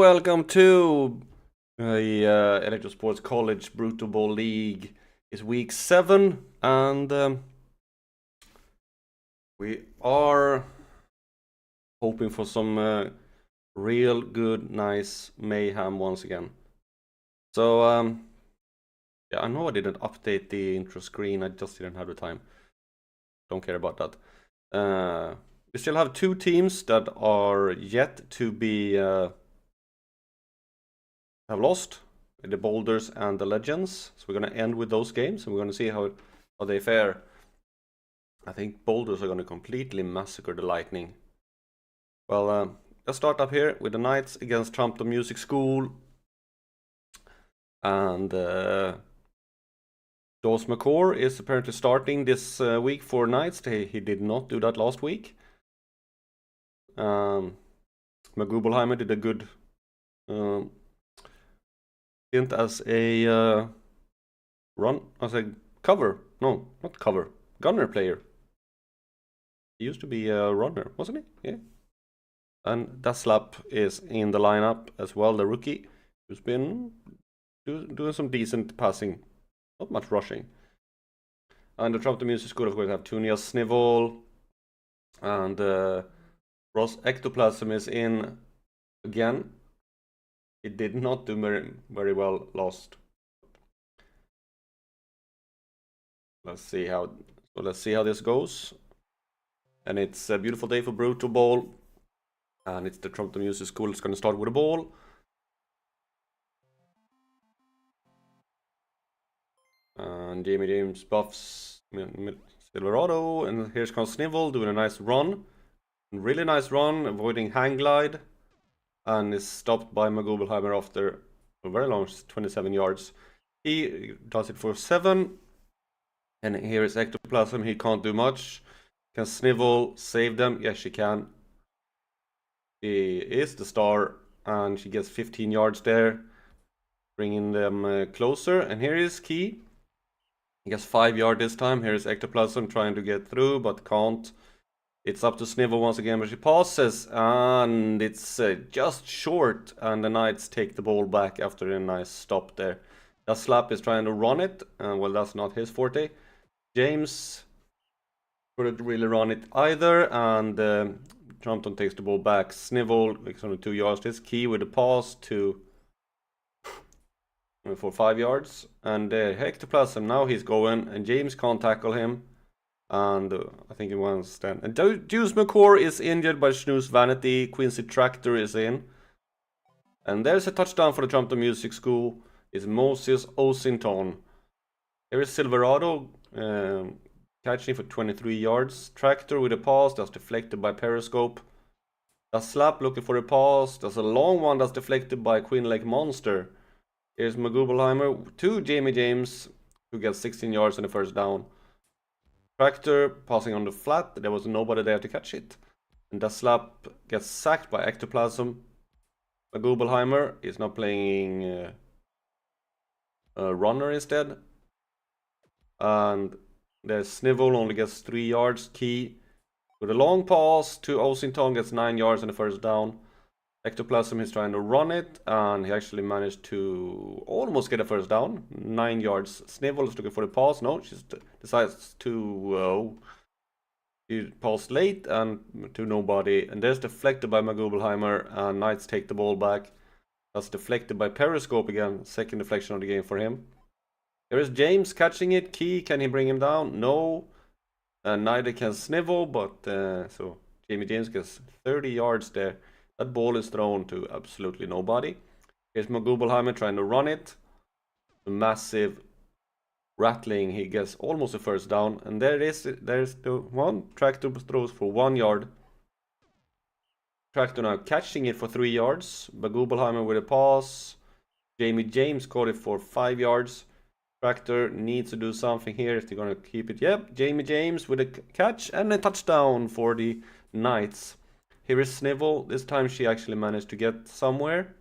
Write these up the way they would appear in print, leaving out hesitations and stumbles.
welcome to the Electrosports College Brutalball League. It's week 7, and we are hoping for some real good, nice mayhem once again. So, yeah, I know I didn't update the intro screen, I just didn't have the time. Don't care about that. We still have 2 teams that are yet to be have lost, the Boulders and the Legends. So we're going to end with those games, and we're going to see how they fare. I think Boulders are going to completely massacre the Lightning. Well, let's start up here with the Knights against Trump the Music School. And Dawes McCore is apparently starting this week for Knights. He did not do that last week. Magubelheimer did a good stint as a gunner player. He used to be a runner, wasn't he? Yeah. And Daslap is in the lineup as well, the rookie, who's been doing some decent passing, not much rushing. And the Trump the Music School, of course, have Tunia Snivel, and Ross Ectoplasm is in again. He did not do very well last. Let's see how this goes. And it's a beautiful day for Brutalball. And it's the Trump the Music School. It's going to start with a ball. And Jamie James buffs Silverado. And here's comes Snivel doing a nice run. Really nice run, avoiding hang glide. And is stopped by Magubelheimer after a very long 27 yards. He does it for 7. And here is Ectoplasm. He can't do much. Can Snivel save them? Yes, she can. She is the star, and she gets 15 yards there, bringing them closer. And here is Key. He gets 5 yards this time. Here is Ectoplasm trying to get through, but can't. It's up to Snivel once again, but she passes, and it's just short, and the Knights take the ball back after a nice stop there. That Slap is trying to run it, well, that's not his forte. James couldn't really run it either, and Trumpton takes the ball back. Snivel makes only 2 yards. This Key with a pass for 5 yards, and Ectoplasm, now he's going, and James can't tackle him. And I think he wants then. And Dawes McCore is injured by Snooze Vanity. Quincy Tractor is in. And there's a touchdown for the Trump the Music School. It's Moses Osington. Here is Silverado catching for 23 yards. Tractor with a pass that's deflected by Periscope. The Slap looking for a pass. There's a long one that's deflected by Queen Lake Monster. Here's Magubelheimer to Jamie James, who gets 16 yards on the first down. Tractor passing on the flat, there was nobody there to catch it. And the Slap gets sacked by Ectoplasm. Magubelheimer is now playing a runner instead. And there's Snivel, only gets 3 yards. Key with a long pass to Osington, gets 9 yards on the first down. Ectoplasm is trying to run it, and he actually managed to almost get a first down. 9 yards. Snivel is looking for the pass. No, she decides to she passed late and to nobody. And there's deflected by Magubelheimer, and Knights take the ball back. That's deflected by Periscope again. Second deflection of the game for him. There is James catching it. Key, can he bring him down? No. And neither can Snivel, but so Jamie James gets 30 yards there. That ball is thrown to absolutely nobody. Here's Magubelheimer trying to run it. A massive rattling. He gets almost a first down. And there's the one. Tractor throws for 1 yard. Tractor now catching it for 3 yards. Magubelheimer with a pass. Jamie James caught it for 5 yards. Tractor needs to do something here if they're going to keep it. Yep, Jamie James with a catch and a touchdown for the Knights. Here is Snivel. This time she actually managed to get somewhere.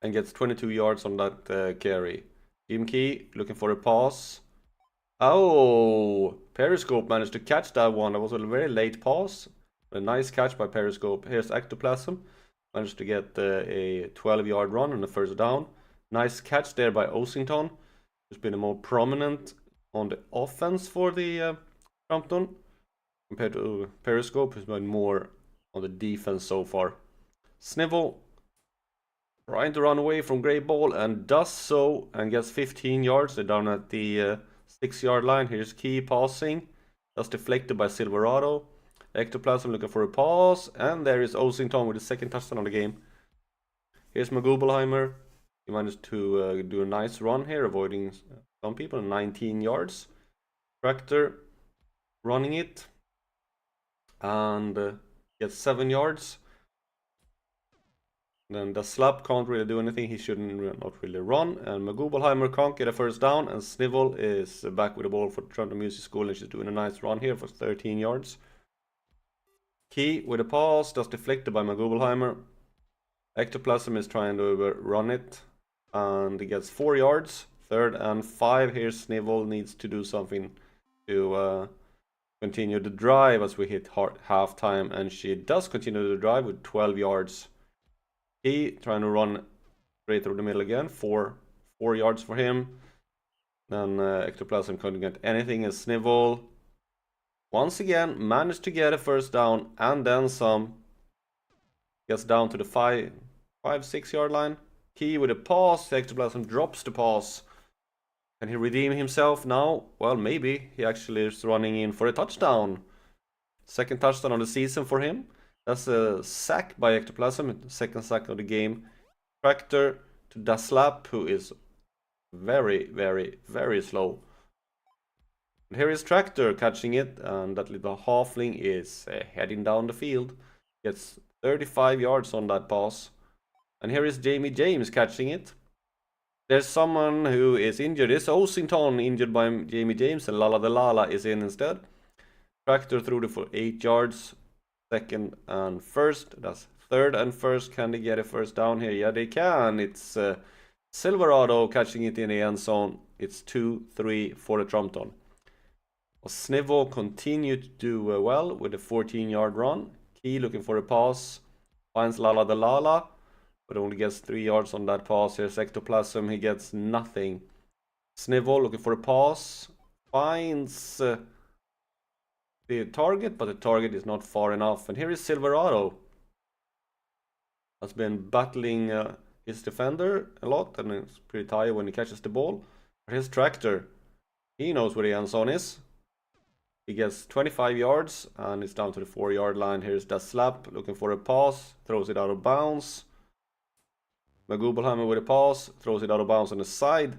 And gets 22 yards on that carry. Jim Key looking for a pass. Oh, Periscope managed to catch that one. That was a very late pass. A nice catch by Periscope. Here's Ectoplasm. Managed to get a 12-yard run on the first down. Nice catch there by Osington, who's been more prominent on the offense for the Frampton, compared to Periscope, who's been more on the defense so far. Snivel trying to run away from Grey Ball and does so and gets 15 yards. They're down at the 6-yard line. Here's Key passing. That's deflected by Silverado. Ectoplasm looking for a pass, and there is Osington with the second touchdown of the game. Here's Magubelheimer. He managed to do a nice run here, avoiding some people. 19 yards. Tractor running it and gets 7 yards. Then the slap can't really do anything. He shouldn't not really run. And Magubelheimer can't get a first down. And Snivel is back with the ball for Toronto Music School, and she's doing a nice run here for 13 yards. Key with a pass, that's deflected by Magubelheimer. Ectoplasm is trying to run it, and he gets 4 yards. 3rd and 5. Here Snivel needs to do something to continue the drive as we hit halftime, and she does continue the drive with 12 yards. He trying to run straight through the middle again. 4 yards for him. Then Ectoplasm couldn't get anything, and Snivel once again managed to get a first down and then some. Gets down to the 5-6 yard line. Key with a pass. Ectoplasm drops the pass. Can he redeem himself now? Well, maybe. He actually is running in for a touchdown. Second touchdown of the season for him. That's a sack by Ectoplasm. Second sack of the game. Tractor to Daslap, who is very, very, very slow. And here is Tractor catching it, and that little halfling is heading down the field. Gets 35 yards on that pass. And here is Jamie James catching it. There's someone who is injured. It's Osington injured by Jamie James, and Lala the Lala is in instead. Tractor threw it for 8 yards. 2nd and 1st. That's 3rd and 1st. Can they get a first down here? Yeah, they can. It's Silverado catching it in the end zone. It's 2-3 for the Trumpton. Snivel continued to do well with a 14-yard run. Key looking for a pass. Finds Lala the Lala, but only gets 3 yards on that pass. Here's Ectoplasm. He gets nothing. Snivel looking for a pass. Finds the target, but the target is not far enough. And here is Silverado. Has been battling his defender a lot, and it's pretty tired when he catches the ball. But here's Tractor. He knows where the end zone is. He gets 25 yards, and it's down to the 4-yard line. Here's Daslap looking for a pass. Throws it out of bounds. Magubelheimer with a pass. Throws it out of bounds on the side.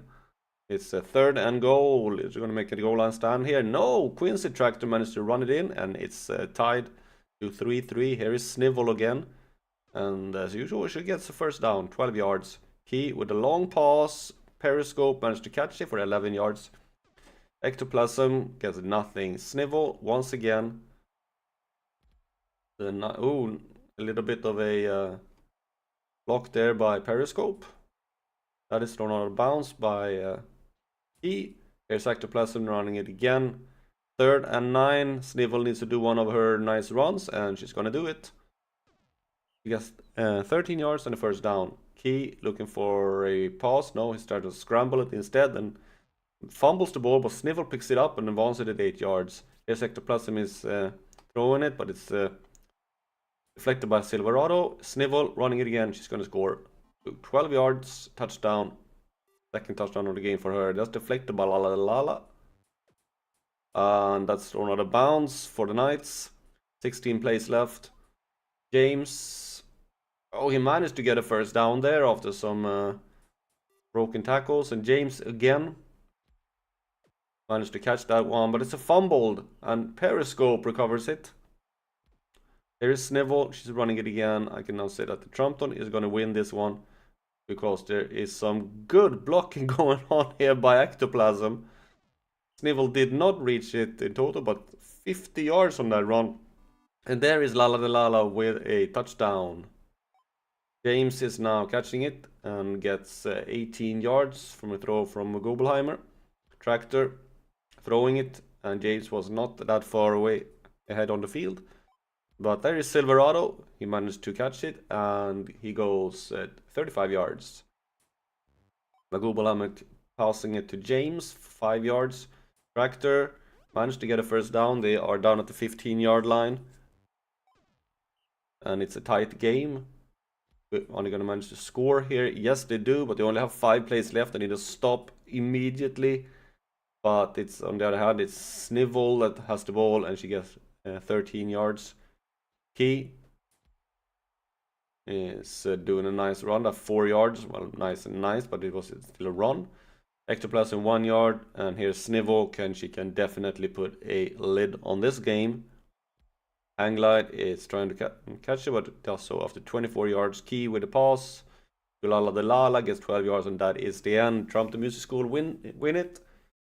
It's a 3rd and goal. Is it going to make a goal line stand here? No! Quincy Tractor managed to run it in, and it's tied to 3-3. Here is Snivel again. And as usual, she gets the first down, 12 yards. Key with a long pass. Periscope managed to catch it for 11 yards. Ectoplasm gets nothing. Snivel once again. A little bit of a block there by Periscope. That is thrown out of bounds by Key. Here's Ectoplasm running it again. 3rd and 9. Snivel needs to do one of her nice runs, and she's gonna do it. She gets 13 yards and a first down. Key looking for a pass. No, he started to scramble it instead and fumbles the ball, but Snivel picks it up and advances it 8 yards. Here's Ectoplasm is throwing it, but it's deflected by Silverado. Snivel running it again. She's gonna score 12 yards, touchdown. 2nd touchdown of the game for her. That's deflected by Lala Lala. And that's thrown out of bounds for the Knights. 16 plays left. James. Oh, he managed to get a first down there after some broken tackles. And James again managed to catch that one, but it's a fumbled, and Periscope recovers it. There is Snivel. She's running it again. I can now say that the Trumpton is going to win this one, because there is some good blocking going on here by Ectoplasm. Snivel did not reach it in total, but 50 yards on that run. And there is Lala the Lala with a touchdown. James is now catching it and gets 18 yards from a throw from Gobelheimer. Tractor throwing it, and James was not that far away ahead on the field. But there is Silverado. He managed to catch it, and he goes 35 yards. Magubal passing it to James, 5 yards. Tractor managed to get a first down. They are down at the 15-yard line. And it's a tight game. Are they going to manage to score here? Yes, they do, but they only have 5 plays left. They need to stop immediately. But it's on the other hand, it's Snivel that has the ball, and she gets 13 yards. Key is doing a nice run at 4 yards. Well, nice and nice, but it was still a run. Ectoplasm 1 yard, and here's Snivel. She can definitely put a lid on this game. Hanglide is trying to catch it, but does so after 24 yards. Key with the pass. Gulala de Lala gets 12 yards, and that is the end. Trump the Music School win it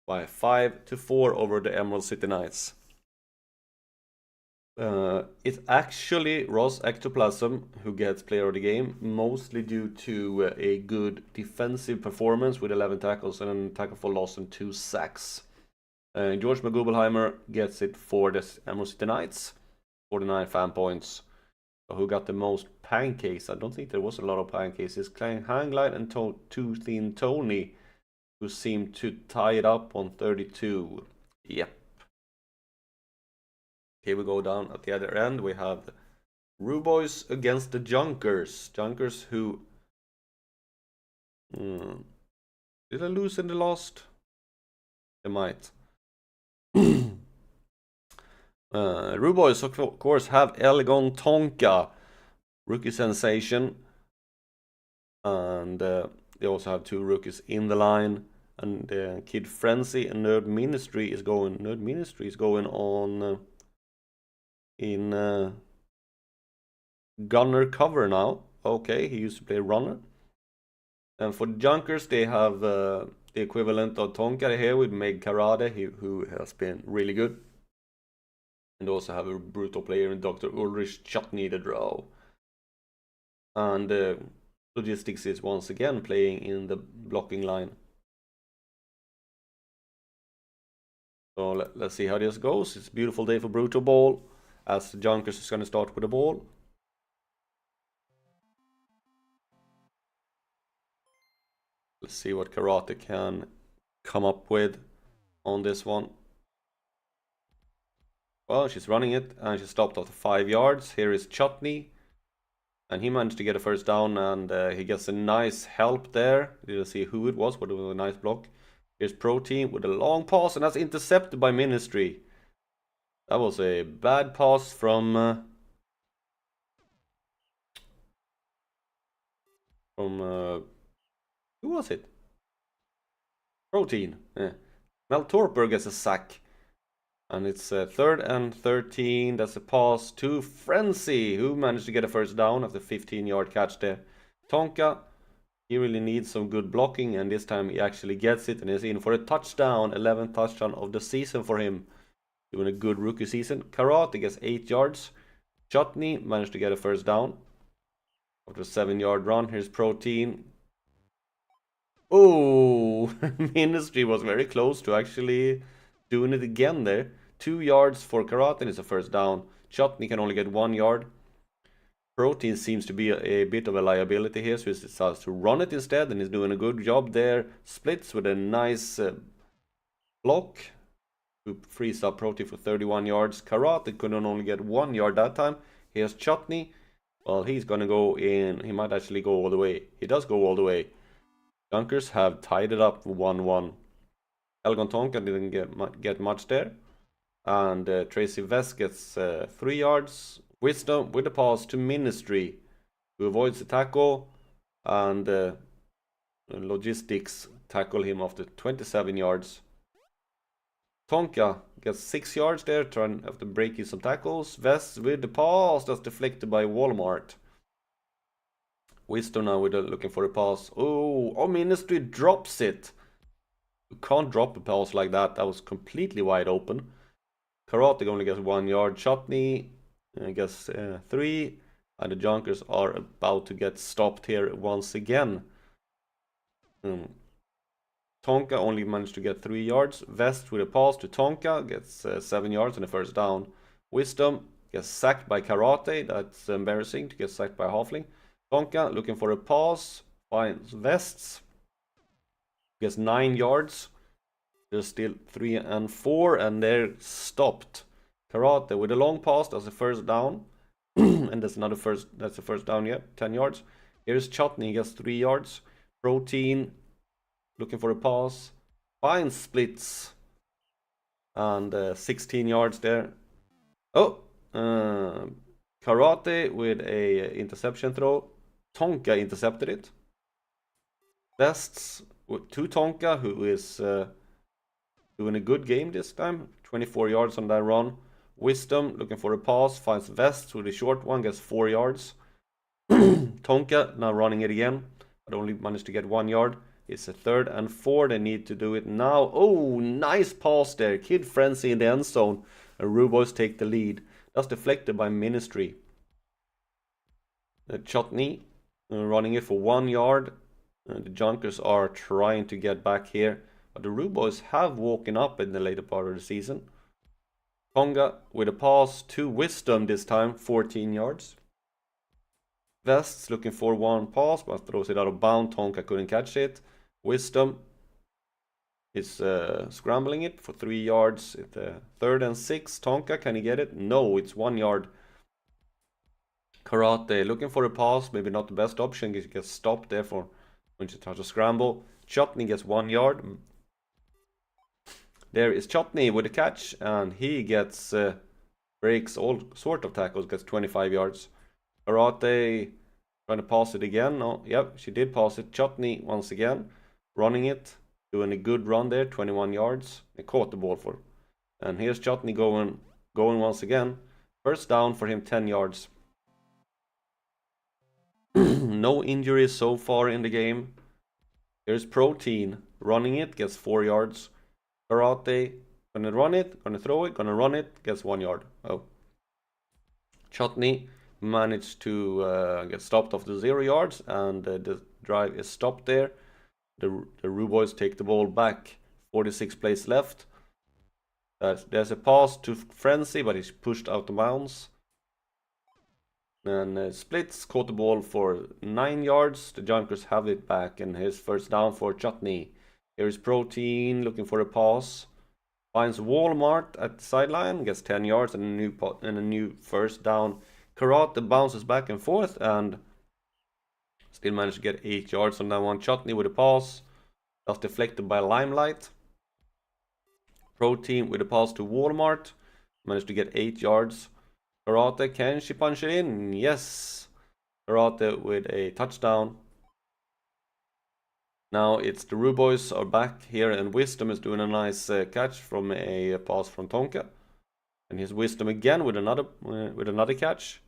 by 5-4 over the Emerald City Knights. It's actually Ross Ectoplasm who gets player of the game, mostly due to a good defensive performance with 11 tackles and a tackle for loss and 2 sacks. George McGubelheimer gets it for the Emerald City Knights, 49 fan points. Who got the most pancakes? I don't think there was a lot of pancakes. It's Klein Hanglide and Too Thin Tony, who seemed to tie it up on 32. Yep. Here we go down at the other end. We have the Ruboys against the Junkers. Junkers who... did I lose in the last? They might. Ruboys, of course, have Elgon Tonka, rookie sensation. And they also have 2 rookies in the line. And Kid Frenzy and Nerd Ministry is going... Nerd Ministry is going on... in gunner cover now. Okay, he used to play runner. And for the Junkers, they have the equivalent of Tonka here with Meg Karade, who has been really good. And also have a brutal player in Dr. Ulrich Chutney the Drow. And Logistics is once again playing in the blocking line. So let's see how this goes. It's a beautiful day for Brutalball, as the Junkers is going to start with the ball. Let's see what Karate can come up with on this one. Well, she's running it, and she stopped after 5 yards. Here is Chutney, and he managed to get a first down, and he gets a nice help there. Didn't see who it was, but it was a nice block. Here's Pro Team with a long pass, and that's intercepted by Ministry. That was a bad pass from who was it? Protein. Mel Torper gets a sack. And it's 3rd and 13. That's a pass to Frenzy, who managed to get a first down after 15-yard catch there. Tonka, he really needs some good blocking, and this time he actually gets it and is in for a touchdown. 11th touchdown of the season for him. Doing a good rookie season. Karate gets 8 yards. Chutney managed to get a first down after a 7-yard run. Here's Protein. Oh, Ministry was very close to actually doing it again there. 2 yards for Karate, and it's a first down. Chutney can only get 1 yard. Protein seems to be a bit of a liability here, so he decides to run it instead, and he's doing a good job there. Splits with a nice block, who frees up Protein for 31 yards. Karate couldn't only get 1 yard that time. Here's Chutney. Well, he's gonna go in. He might actually go all the way. He does go all the way. Junkers have tied it up 1-1. Elgon Tonka didn't get much there. And Tracy Vest gets 3 yards. Wisdom with the pass to Ministry, who avoids the tackle. And Logistics tackle him after 27 yards. Tonka gets 6 yards there, trying after breaking some tackles. Vest with the pass that's deflected by Walmart. Wisdom now with looking for a pass. Oh, Ministry drops it. You can't drop a pass like that. That was completely wide open. Karate only gets 1 yard. Chutney gets 3. And the Junkers are about to get stopped here once again. Tonka only managed to get 3 yards. Vest with a pass to Tonka gets 7 yards and a first down. Wisdom gets sacked by Karate. That's embarrassing to get sacked by Halfling. Tonka looking for a pass, finds Vests, gets 9 yards. There's still 3 and 4, and they're stopped. Karate with a long pass, that's the first down. And that's the first down yet, 10 yards. Here's Chutney, gets 3 yards. Protein looking for a pass, finds Splits, and 16 yards there. Oh, Karate with a interception throw. Tonka intercepted it. Vests to Tonka, who is doing a good game this time. 24 yards on that run. Wisdom looking for a pass, finds Vests with a short one, gets 4 yards. Tonka now running it again, but only managed to get 1 yard. It's a 3rd and 4. They need to do it now. Oh, nice pass there. Kid Frenzy in the end zone. And Ruboys take the lead. That's deflected by Ministry. Chutney running it for 1 yard. The Junkers are trying to get back here. But the Ruboys have woken up in the later part of the season. Tonga with a pass to Wisdom this time, 14 yards. Vests looking for 1 pass, but throws it out of bounds. Tonka couldn't catch it. Wisdom is scrambling it for 3 yards. It's 3rd and 6. Tonka, can he get it? No, it's 1 yard. Karate looking for a pass, maybe not the best option. He gets stopped there for when she tries to scramble. Chutney gets 1 yard. There is Chutney with a catch, and he gets breaks all sort of tackles, gets 25 yards. Karate trying to pass it again. No, yep, she did pass it. Chutney once again running it, doing a good run there, 21 yards. They caught the ball for. And here's Chutney going once again. First down for him, 10 yards. No injuries so far in the game. Here's Protein running it, gets 4 yards. Karate gonna run it, gonna throw it, gonna run it, gets 1 yard. Oh. Chutney managed to get stopped after 0 yards, and the drive is stopped there. The Ruboys take the ball back. 46 plays left. There's a pass to Frenzy, but he's pushed out of bounds. And Splits caught the ball for 9 yards. The Junkers have it back, and here's first down for Chutney. Here's Protein looking for a pass. Finds Walmart at the sideline, gets 10 yards and a new first down. Karate bounces back and forth and still managed to get 8 yards on that one. Chutney with a pass. That's deflected by Limelight. Protein with a pass to Walmart. Managed to get 8 yards. Karate, can she punch it in? Yes. Karate with a touchdown. Now it's the Ruboys are back here, and Wisdom is doing a nice catch from a pass from Tonka. And here's Wisdom again with another catch.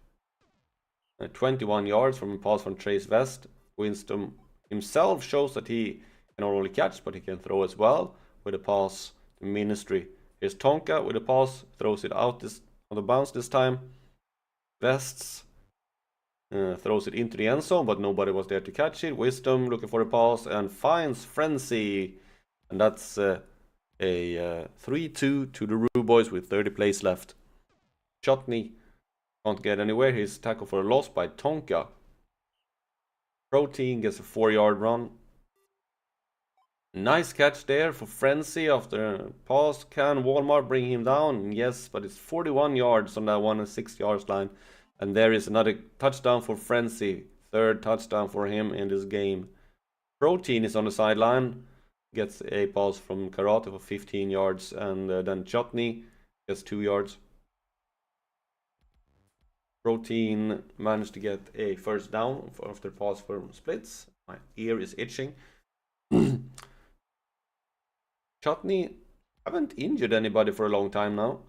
21 yards from a pass from Trace Vest. Wisdom himself shows that he can not only catch, but he can throw as well with a pass to Ministry. Here's Tonka with a pass, throws it out on the bounce this time. Vests throws it into the end zone, but nobody was there to catch it. Wisdom looking for a pass and finds Frenzy. And that's a 3-2 to the Ruboys with 30 plays left. Chutney can't get anywhere. He's tackled for a loss by Tonka. Protein gets a 4-yard run. Nice catch there for Frenzy after a pass. Can Walmart bring him down? Yes, but it's 41 yards on that 1 and 6 yards line. And there is another touchdown for Frenzy. 3rd touchdown for him in this game. Protein is on the sideline. Gets a pass from Karate for 15 yards. And then Chutney gets 2 yards. Protein managed to get a first down after pass from Splits. My ear is itching. Chutney haven't injured anybody for a long time now.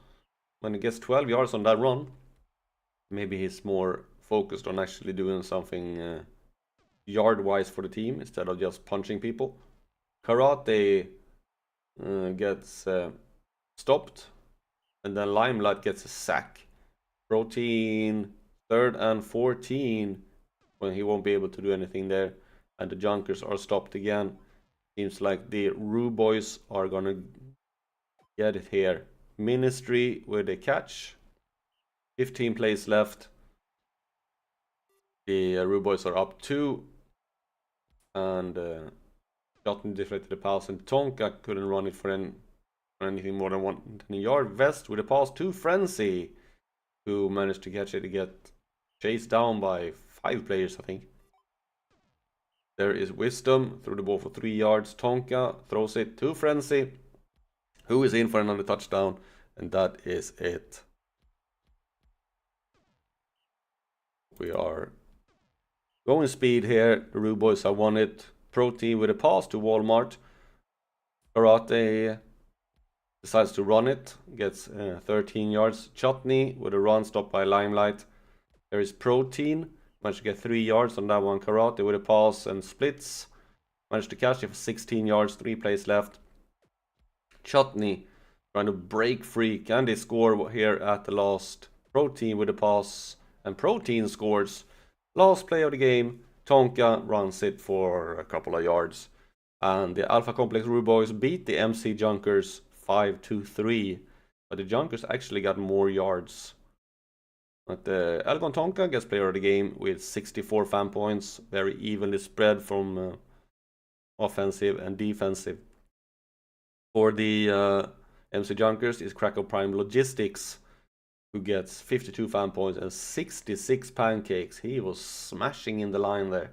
When he gets 12 yards on that run, maybe he's more focused on actually doing something yard-wise for the team instead of just punching people. Karate gets stopped, and then Limelight gets a sack. Protein 3rd and 14 when he won't be able to do anything there, and the Junkers are stopped again. Seems like the Ruboys are gonna get it here. Ministry with a catch. 15 plays left. The Rude Boys are up 2. And Jotun deflected the pass, and Tonka couldn't run it for anything more than 1 yard. Vest with a pass to Frenzy, who managed to catch it to get chased down by 5 players, I think. There is Wisdom, threw the ball for 3 yards. Tonka throws it to Frenzy, who is in for another touchdown, and that is it. We are going speed here. The Rude Boys have won it. Protein with a pass to Walmart. Karate decides to run it, gets 13 yards. Chutney with a run stopped by Limelight. There is Protein, managed to get 3 yards on that one. Karate with a pass and splits, managed to catch it for 16 yards, 3 plays left. Chutney trying to break free. Can they score here at the last? Protein with a pass, and Protein scores. Last play of the game, Tonka runs it for a couple of yards. And the Alpha Complex Rude Boys beat the MC Junkers 5-3. But the Junkers actually got more yards. But Algon Tonka gets player of the game with 64 fan points. Very evenly spread from offensive and defensive. For the MC Junkers is Krakow Prime Logistics, who gets 52 fan points and 66 pancakes. He was smashing in the line there.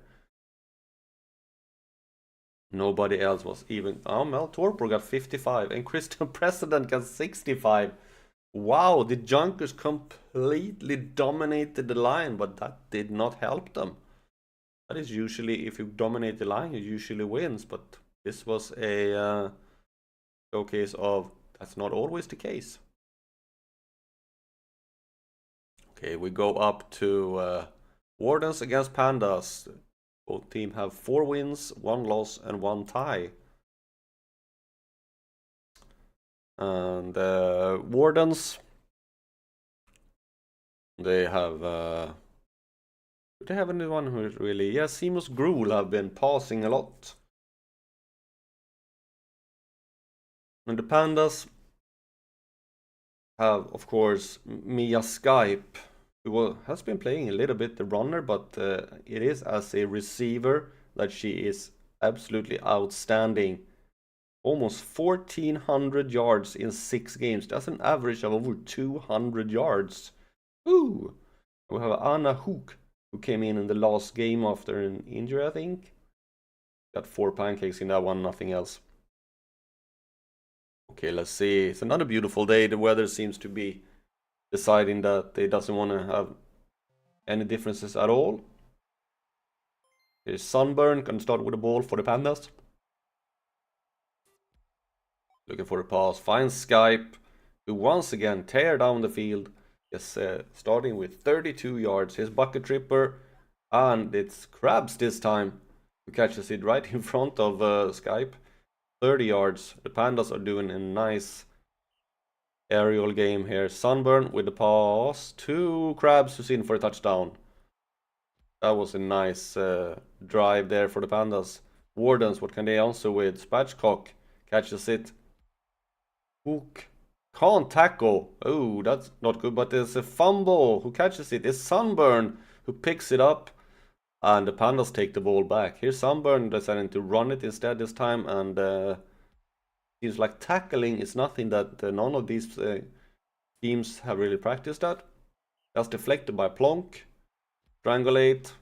Nobody else was even... Mel Torpor got 55 and Christian President got 65. Wow, the Junkers completely dominated the line, but that did not help them. That is usually, if you dominate the line, you usually wins, but this was a showcase of that's not always the case. Okay, we go up to Wardens against Pandas. Both teams have 4 wins, 1 loss, and 1 tie. And Wardens, they have... do they have anyone who is really... Yeah, Seamus Gruel have been passing a lot. And the Pandas have, of course, Mia Skype, who has been playing a little bit the runner, but it is as a receiver that she is absolutely outstanding. Almost 1,400 yards in 6 games. That's an average of over 200 yards. Ooh! We have Anna Hook, who came in the last game after an injury, I think. Got 4 pancakes in that one, nothing else. Okay, let's see. It's another beautiful day. The weather seems to be deciding that it doesn't want to have any differences at all. Here's Sunburn, gonna start with the ball for the Pandas. Looking for a pass, finds Skype, who once again tear down the field. Yes, starting with 32 yards. Here's Bucket Tripper, and it's Krabs this time, who catches it right in front of Skype. 30 yards. The Pandas are doing a nice aerial game here. Sunburn with the pass to Krabs, who's in for a touchdown. That was a nice drive there for the Pandas. Wardens, what can they answer with? Spatchcock catches it. Hook can't tackle. Oh, that's not good, but there's a fumble. Who catches it? It's Sunburn, who picks it up. And the Pandas take the ball back. Here's Sunburn deciding to run it instead this time. And seems like tackling is nothing that none of these teams have really practiced at. That's deflected by Plonk. Strangulate.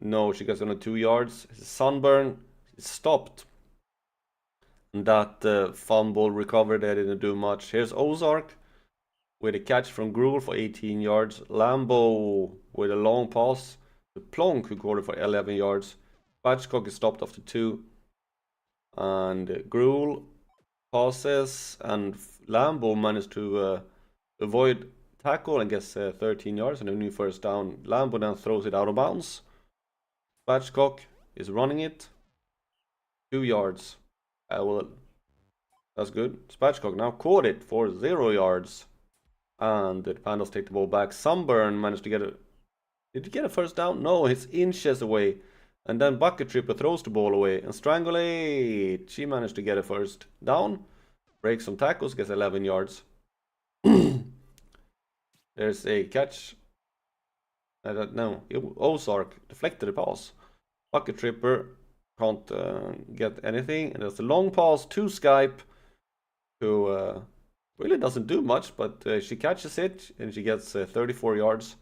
No, she gets only 2 yards. Sunburn is stopped. And that fumble recovery there didn't do much. Here's Ozark with a catch from Gruel for 18 yards. Lambo with a long pass. The Plonk, who caught it for 11 yards. Batchcock is stopped after 2. And Gruel passes, and Lambo managed to avoid tackle and gets 13 yards and a new first down. Lambo then throws it out of bounds. Batchcock is running it. 2 yards. Well, that's good. Spatchcock now caught it for 0 yards. And the Pandas take the ball back. Sunburn managed to get a... Did he get a first down? No, it's inches away. And then Bucket Tripper throws the ball away. And Strangulate, she managed to get a first down. Breaks some tackles, gets 11 yards. There's a catch. I don't know. Ozark deflected the pass. Bucket Tripper can't get anything. And there's a long pass to Skype, who really doesn't do much, but she catches it and she gets 34 yards.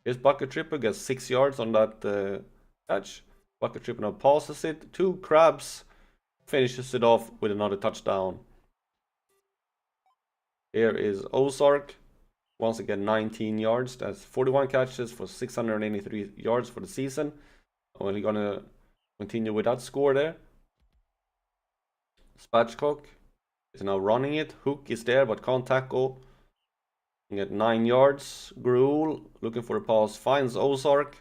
Here's Bucket Tripper, gets 6 yards on that catch. Bucket Tripper now passes it to Krabs, finishes it off with another touchdown. Here is Ozark, once again 19 yards. That's 41 catches for 683 yards for the season. Well, he's gonna continue with that score there. Spatchcock is now running it. Hook is there but can't tackle. You get 9 yards. Gruel looking for a pass, finds Ozark,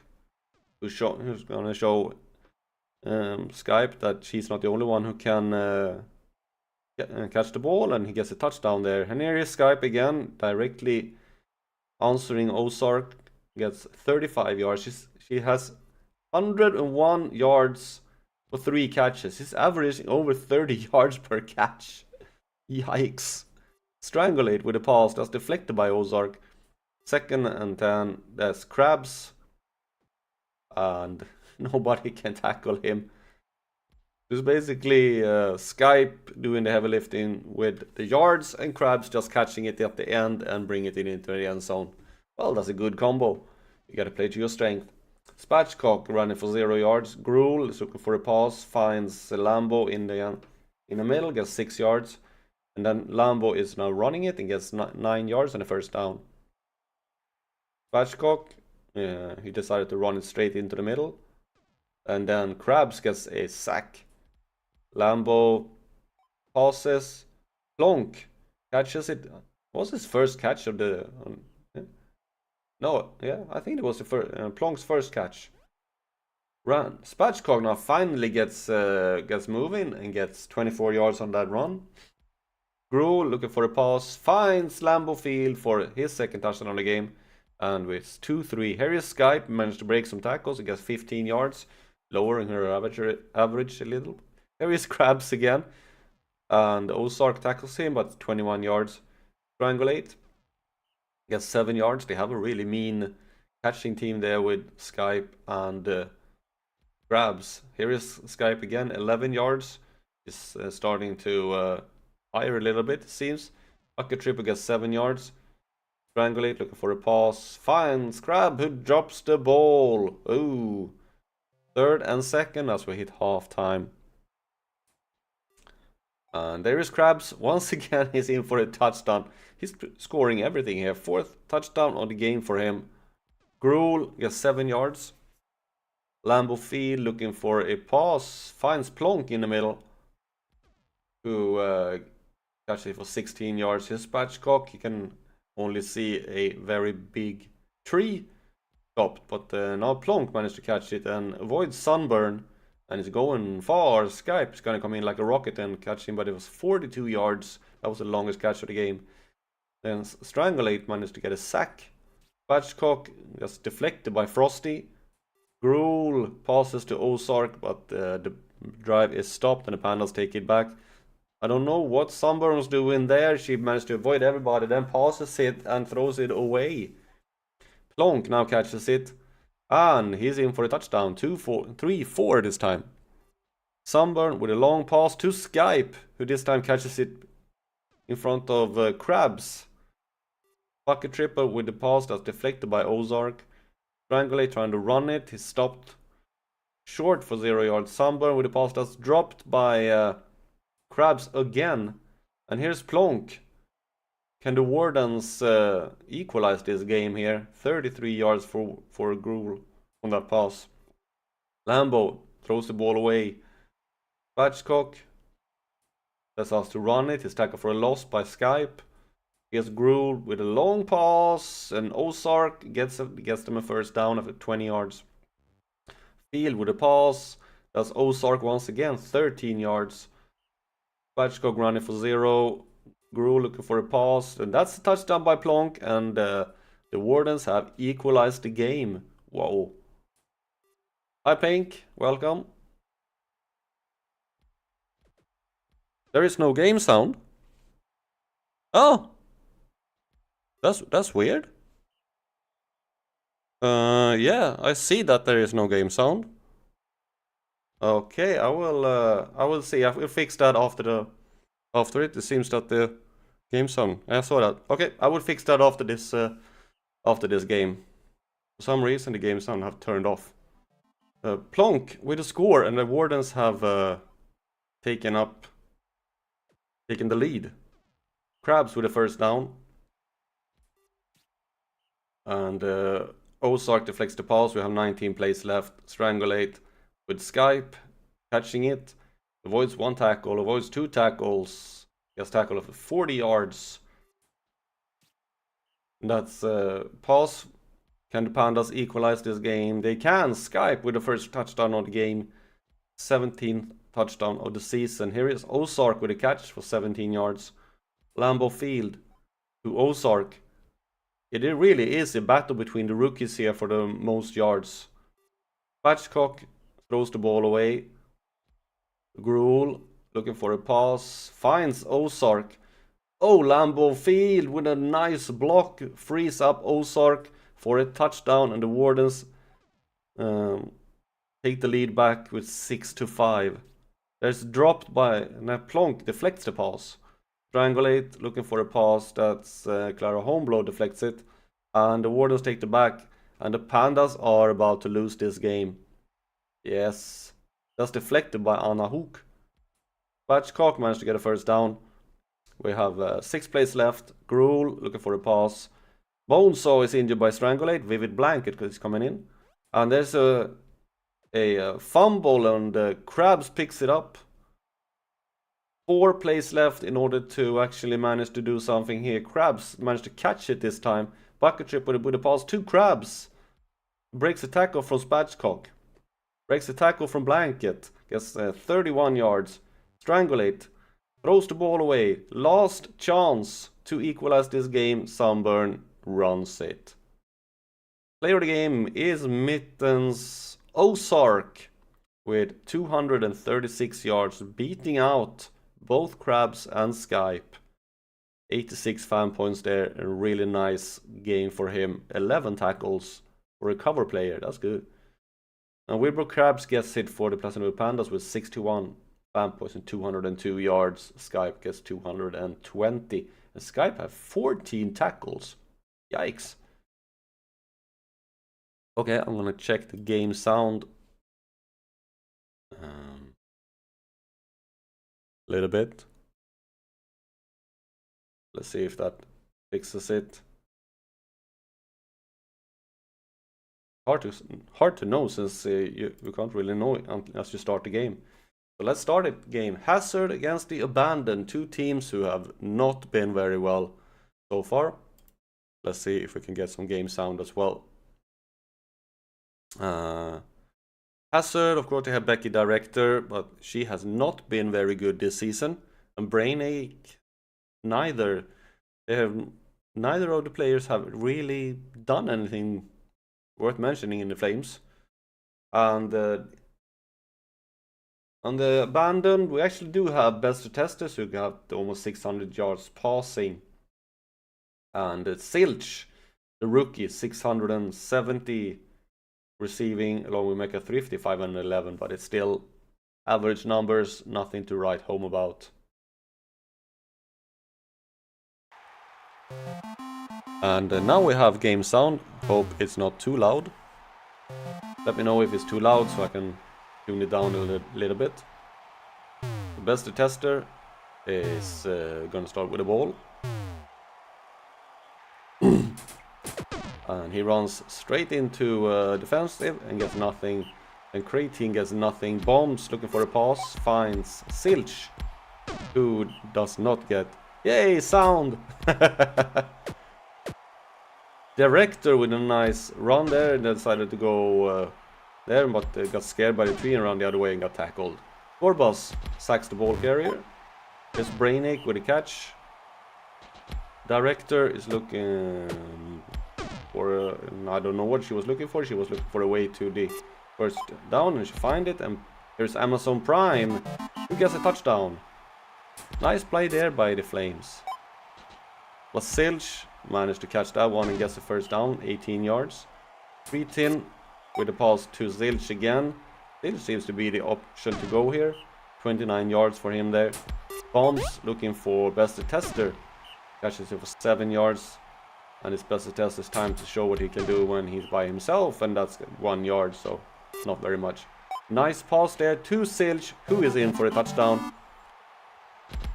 who's gonna show Skype that she's not the only one who can catch the ball, and he gets a touchdown there. And here is Skype again, directly answering Ozark, gets 35 yards. She has 101 yards for 3 catches. He's averaging over 30 yards per catch. Yikes. Strangulate with a pass that's deflected by Ozark. 2nd and 10. That's Krabs. And nobody can tackle him. It's basically Skype doing the heavy lifting with the yards and Krabs just catching it at the end and bring it into the end zone. Well, that's a good combo. You gotta play to your strength. Spatchcock running for 0 yards. Gruel is looking for a pass, finds Lambo in the middle, gets 6 yards. And then Lambo is now running it and gets 9 yards and a first down. Spatchcock, he decided to run it straight into the middle. And then Krabs gets a sack. Lambo passes. Plonk catches it. What was his first catch of the... No, yeah, I think it was the Plonk's first catch. Run. Spatchcock now finally gets moving and gets 24 yards on that run. Gruel looking for a pass, finds Lambeau Field for his 2nd touchdown on the game. And with 2-3, here is Skype, managed to break some tackles, he gets 15 yards, lowering her average a little. Here is Krabs again, and Ozark tackles him, but 21 yards. Strangulate, gets 7 yards. They have a really mean catching team there with Skype and Krabs. Here is Skype again, 11 yards. Is starting to fire a little bit, it seems. Bucket Tripper gets 7 yards. Strangulate looking for a pass. Finds Crab, who drops the ball. Ooh. 3rd and 2nd as we hit half time. And there is Krabs. Once again, he's in for a touchdown. He's scoring everything here. 4th touchdown on the game for him. Gruel gets 7 yards. Lambeau Field looking for a pass. Finds Plonk in the middle, who catches it for 16 yards. His Spatchcock, you can only see a very big tree stopped. But now Plonk managed to catch it and avoids Sunburn. And it's going far. Skype is going to come in like a rocket and catch him, but it was 42 yards. That was the longest catch of the game. Then Strangulate managed to get a sack. Spatchcock gets deflected by Frosty. Gruel passes to Ozark, but the drive is stopped and the Pandas take it back. I don't know what Sunburn was doing there. She managed to avoid everybody, then passes it and throws it away. Plonk now catches it. And he's in for a touchdown. 3-4 this time. Sunburn with a long pass to Skype, who this time catches it in front of Krabs. Bucket Tripper with the pass that's deflected by Ozark. Strangulate trying to run it. He's stopped short for 0 yards. Sunburn with the pass that's dropped by Krabs again. And here's Plonk. Can the Wardens equalize this game here? 33 yards for Gruel on that pass. Lambeau throws the ball away. Spatchcock that's asked to run it. His tackle for a loss by Skype. Here's Gruel with a long pass, and Ozark gets them a first down after 20 yards. Field with a pass. That's Ozark once again, 13 yards. Spatchcock running for 0. Gruel looking for a pass, and that's a touchdown by Plonk, and the Wardens have equalized the game. Whoa. Hi Pink, welcome. There is no game sound. Oh! That's weird. Yeah, I see that there is no game sound. Okay, I will see. I will fix that after it. It seems that the game sound. I saw that. Okay, I will fix that after this game. For some reason, the game sound have turned off. Plonk with a score, and the Wardens have taken the lead. Crabs with the first down. And Ozark deflects the pass. We have 19 plays left. Strangulate with Skype, catching it. Avoids 1 tackle, avoids 2 tackles. Gets tackle of 40 yards. That's pass. Can the Pandas equalize this game? They can. Skype with the first touchdown of the game. 17th touchdown of the season. Here is Ozark with a catch for 17 yards. Lambeau Field to Ozark. It really is a battle between the rookies here for the most yards. Patchcock throws the ball away. Gruel looking for a pass. Finds Ozark. Oh, Lambeau Field with a nice block. Frees up Ozark for a touchdown. And the Wardens take the lead back with 6-5. There's dropped by Plonk. Deflects the pass. Strangulate, looking for a pass. That's Clara Homeblow deflects it. And the Wardens take the back. And the Pandas are about to lose this game. Yes. That's deflected by Anna Hook. Patchcock managed to get a first down. We have 6 plays left. Gruel looking for a pass. Bonesaw is injured by Strangulate. Vivid Blanket because he's coming in. And there's a fumble and Krabs picks it up. 4 plays left in order to actually manage to do something here. Krabs managed to catch it this time. Bucket trip with a pass to Krabs. Breaks a tackle from Spatchcock. Breaks a tackle from Blanket. Gets 31 yards. Strangulate. Throws the ball away. Last chance to equalize this game. Sunburn runs it. Player of the game is Mittens Ozark with 236 yards, beating out both Krabs and Skype. 86 fan points there. A really nice game for him. 11 tackles for a cover player. That's good. And Wilbur Krabs gets hit for the Platinum Pandas with 61 fan points and 202 yards. Skype gets 220. And Skype have 14 tackles. Yikes. Okay, I'm gonna check the game sound. A little bit. Let's see if that fixes it. Hard to know since you can't really know it unless you start the game. So let's start it. Game Hazard against the Abandoned, 2 teams who have not been very well so far. Let's see if we can get some game sound as well. Hazard, of course, they have Becky Director, but she has not been very good this season. And Brainache, neither of the players have really done anything worth mentioning in the Flames. And on the Abandoned, we actually do have Bester Testers who got almost 600 yards passing. And Silch, the rookie, 670 receiving, along with Mecha Thrifty, 511, but it's still average numbers, nothing to write home about. And now we have game sound. Hope it's not too loud. Let me know if it's too loud so I can tune it down a little bit. The best tester is gonna start with the ball. And he runs straight into defensive and gets nothing. And Creatine gets nothing. Bombs looking for a pass. Finds Silch, who does not get. Yay, sound! Director with a nice run there and decided to go there, but got scared by the tree and ran the other way and got tackled. Gorbus sacks the ball carrier. There's Brainache with a catch. Director is looking for I don't know what she was looking for. She was looking for a way to the first down and she finds it. And there's Amazon Prime who gets a touchdown. Nice play there by the Flames. But Silch managed to catch that one and gets the first down, 18 yards. Cretin with the pass to Zilch again. Zilch seems to be the option to go here. 29 yards for him there. Bombs looking for Best Tester. Catches it for 7 yards. And it's Best Tester's time to show what he can do when he's by himself. And that's 1 yard, so not very much. Nice pass there to Zilch, who is in for a touchdown.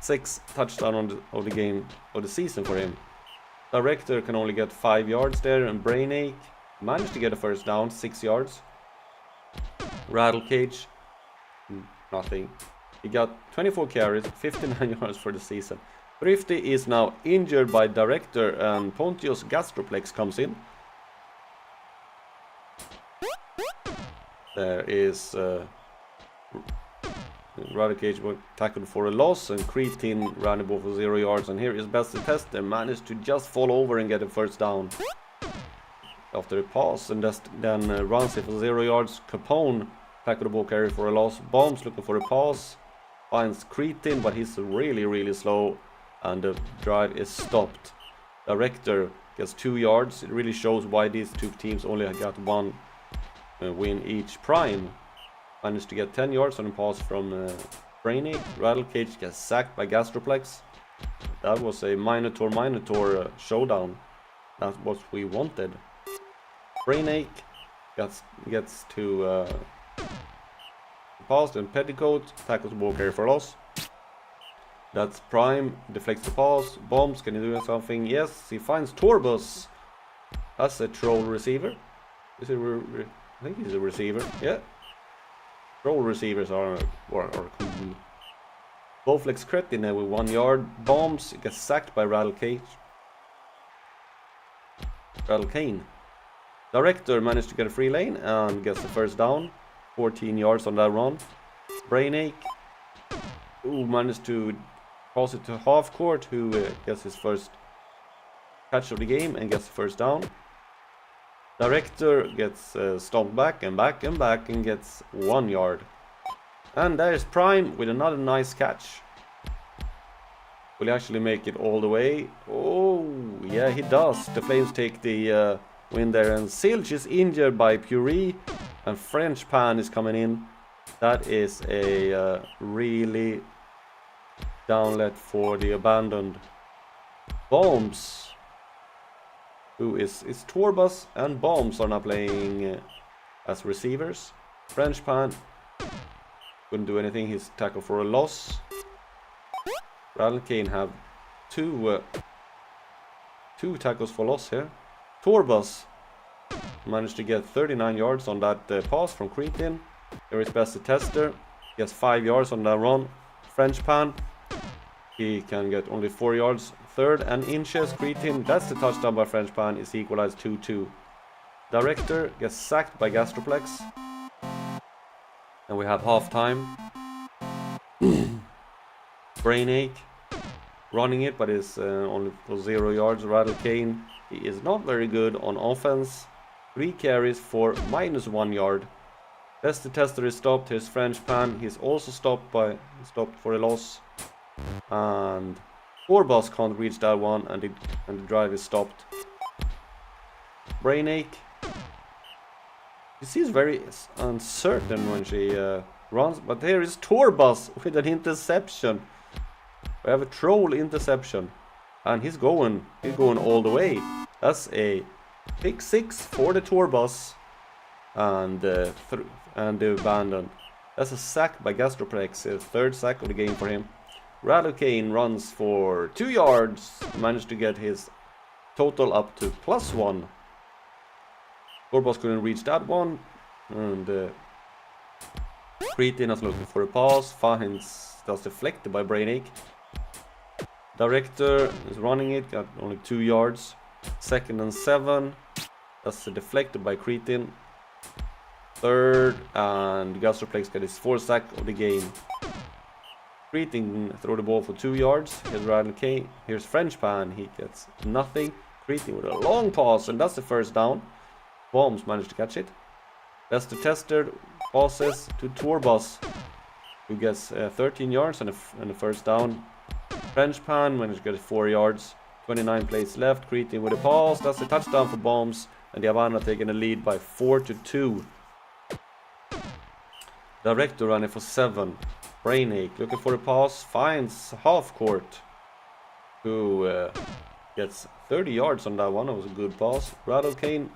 6th touchdown of the game, of the season for him. Director can only get 5 yards there, and Brainache managed to get a first down, 6 yards. Rattle Cage, nothing. He got 24 carries, 59 yards for the season. Thrifty is now injured by Director, and Pontius Gastroplex comes in. There is Rattle Cage tackled for a loss, and Cretin ran the ball for 0 yards. And here is Best Tester, managed to just fall over and get a first down after a pass, and then runs it for 0 yards. Capone tackled the ball carry for a loss. Bombs looking for a pass, finds Cretin, but he's really slow, and the drive is stopped. Director gets 2 yards. It really shows why these two teams only got 1 win each. Prime managed to get 10 yards on a pass from Brainache. Rattle Cage gets sacked by Gastroplex. That was a Minotour showdown. That's what we wanted. Brainache gets to pass, and Petticoat tackles the ball carrier for loss. That's Prime, deflects the pass. Bombs, can he do something? Yes, he finds Torbus. That's a troll receiver. Is it I think he's a receiver. Yeah. Troll receivers are cool. Bowflex Cretin there with 1 yard. Bombs gets sacked by Rattle Cane. Director managed to get a free lane and gets the first down. 14 yards on that run. Brainache managed to pass it to half court, who gets his first catch of the game and gets the first down. Director gets stomped back and gets 1 yard. And there's Prime with another nice catch. Will he actually make it all the way? Oh, yeah, he does. The Flames take the win there, and Zilch is injured by Puree, and French Pan is coming in. That is a really downlet for the abandoned. Bombs, who is Torbus and Bombs are now playing as receivers. French Pan couldn't do anything. He's tackled for a loss. Rattle Cane have two tackles for loss here. Torbus managed to get 39 yards on that pass from Cretin. There is Best Tester, gets 5 yards on that run. French Pan, he can get only 4 yards. 3rd and inches. Cretin, that's the touchdown by French Pan, is equalized 2-2. Director gets sacked by Gastroplex. And we have halftime. Brainache running it, but is only for 0 yards. Rattle Cane, he is not very good on offense. 3 carries for -1 yard. Best Tester is stopped. Here's French Pan. He's also stopped for a loss. And Torbus can't reach that one, and the drive is stopped. Brainache, she seems very uncertain when she runs, but here is Torbus with an interception. We have a troll interception, and he's going all the way. That's a pick 6 for the Torbus, and the abandon. That's a sack by Gastroplex, a 3rd sack of the game for him. Rattle Cane runs for 2 yards, managed to get his total up to +1. Torbus couldn't reach that one, and Cretin is looking for a pass, that's deflected by Brainache. Director is running it, got only 2 yards. 2nd and 7, that's deflected by Cretin. 3rd, and Gastroplex got his 4th sack of the game. Cretin throw the ball for 2 yards. Here's Rattle Cane. Here's French Pan. He gets nothing. Cretin with a long pass, and that's the first down. Bombs managed to catch it. Best Tester passes to Torbus, who gets 13 yards and a first down. French Pan managed to get 4 yards. 29 plays left. Cretin with a pass. That's a touchdown for Bombs. And the Havana taking a lead by 4-2. Director running for 7. Brainache looking for a pass. Finds half court. Who gets 30 yards on that one. That was a good pass. Rattle Kane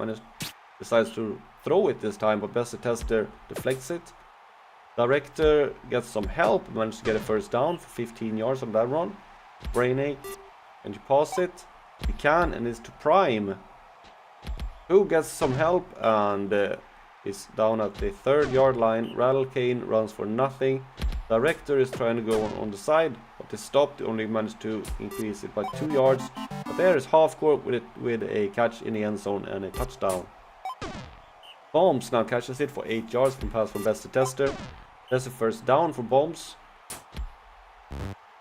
decides to throw it this time, but Best Tester deflects it. Director gets some help. Managed to get a first down for 15 yards on that run. Brainache. Can you pass it? He can, and it's to Prime, who gets some help and is down at the 3rd-yard line. Rattle Kane runs for nothing. Director is trying to go on the side, but they stopped. Only managed to increase it by 2 yards. But there is half court with a catch in the end zone and a touchdown. Bombs now catches it for 8 yards from pass from Best Tester. That's a first down for Bombs.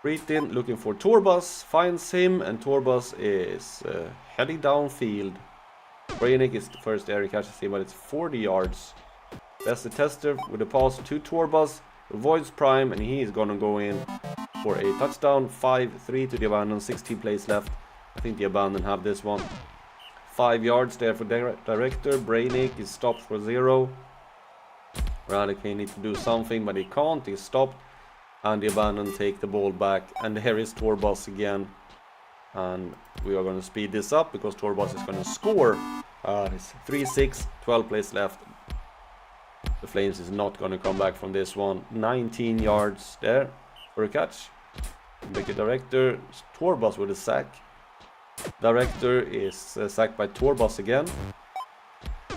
Cretin looking for Torbus, finds him, and Torbus is heading downfield. Brainic is the first area catches him, but it's 40 yards. Best Tester with a pass to Torbus, avoids Prime, and he is gonna go in for a touchdown. 5-3 to the Abandon, 16 plays left. I think the Abandon have this one. 5 yards there for Director. Brainic is stopped for 0. Radicane needs to do something, but he can't. He's stopped. And the Abandon take the ball back. And here is Torbus again. And we are going to speed this up because Torbus is going to score. It's 3-6, 12 plays left. The Flames is not going to come back from this one. 19 yards there for a catch. Make a Director. Torbus with a sack. Director is sacked by Torbus again.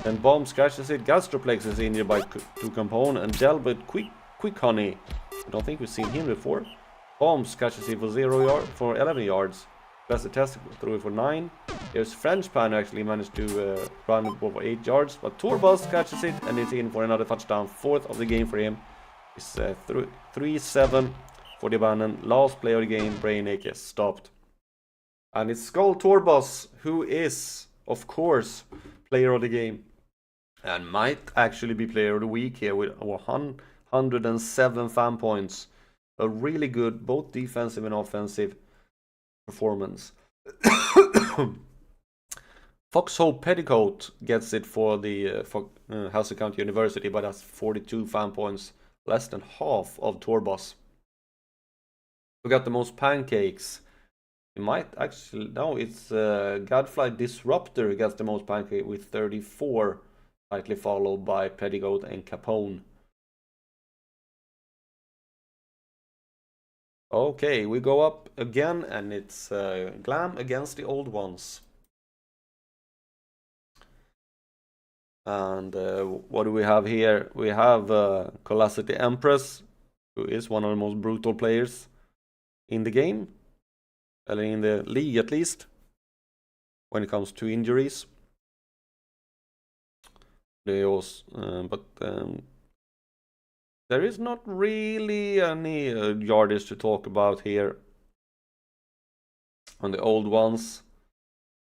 Then Bombs catches it. Gastroplex is injured by Tucampone. And Delbert Quick Honey. I don't think we've seen him before. Bombs catches it for 11 yards. Best Test threw it for 9. There's French Pan actually managed to run the ball for 8 yards. But Torbus catches it and it's in for another touchdown. 4th of the game for him. It's 3-7 for the Abandon. Last play of the game. Brainic is stopped. And it's Skull Torbus, who is, of course, player of the game. And might actually be player of the week here with 107 fan points. A really good, both defensive and offensive performance. Foxhole Petticoat gets it for the Hausa County University, but that's 42 fan points. Less than half of Torbus. We got the most pancakes. It might actually, no, it's Gadfly Disruptor who gets the most pancake with 34, slightly followed by Petticoat and Capone. Okay, we go up again and it's Glam against the old ones. And what do we have here? We have Colosity Empress, who is one of the most brutal players in the game. In the league at least, when it comes to injuries. They also, there is not really any yardage to talk about here. On the old ones,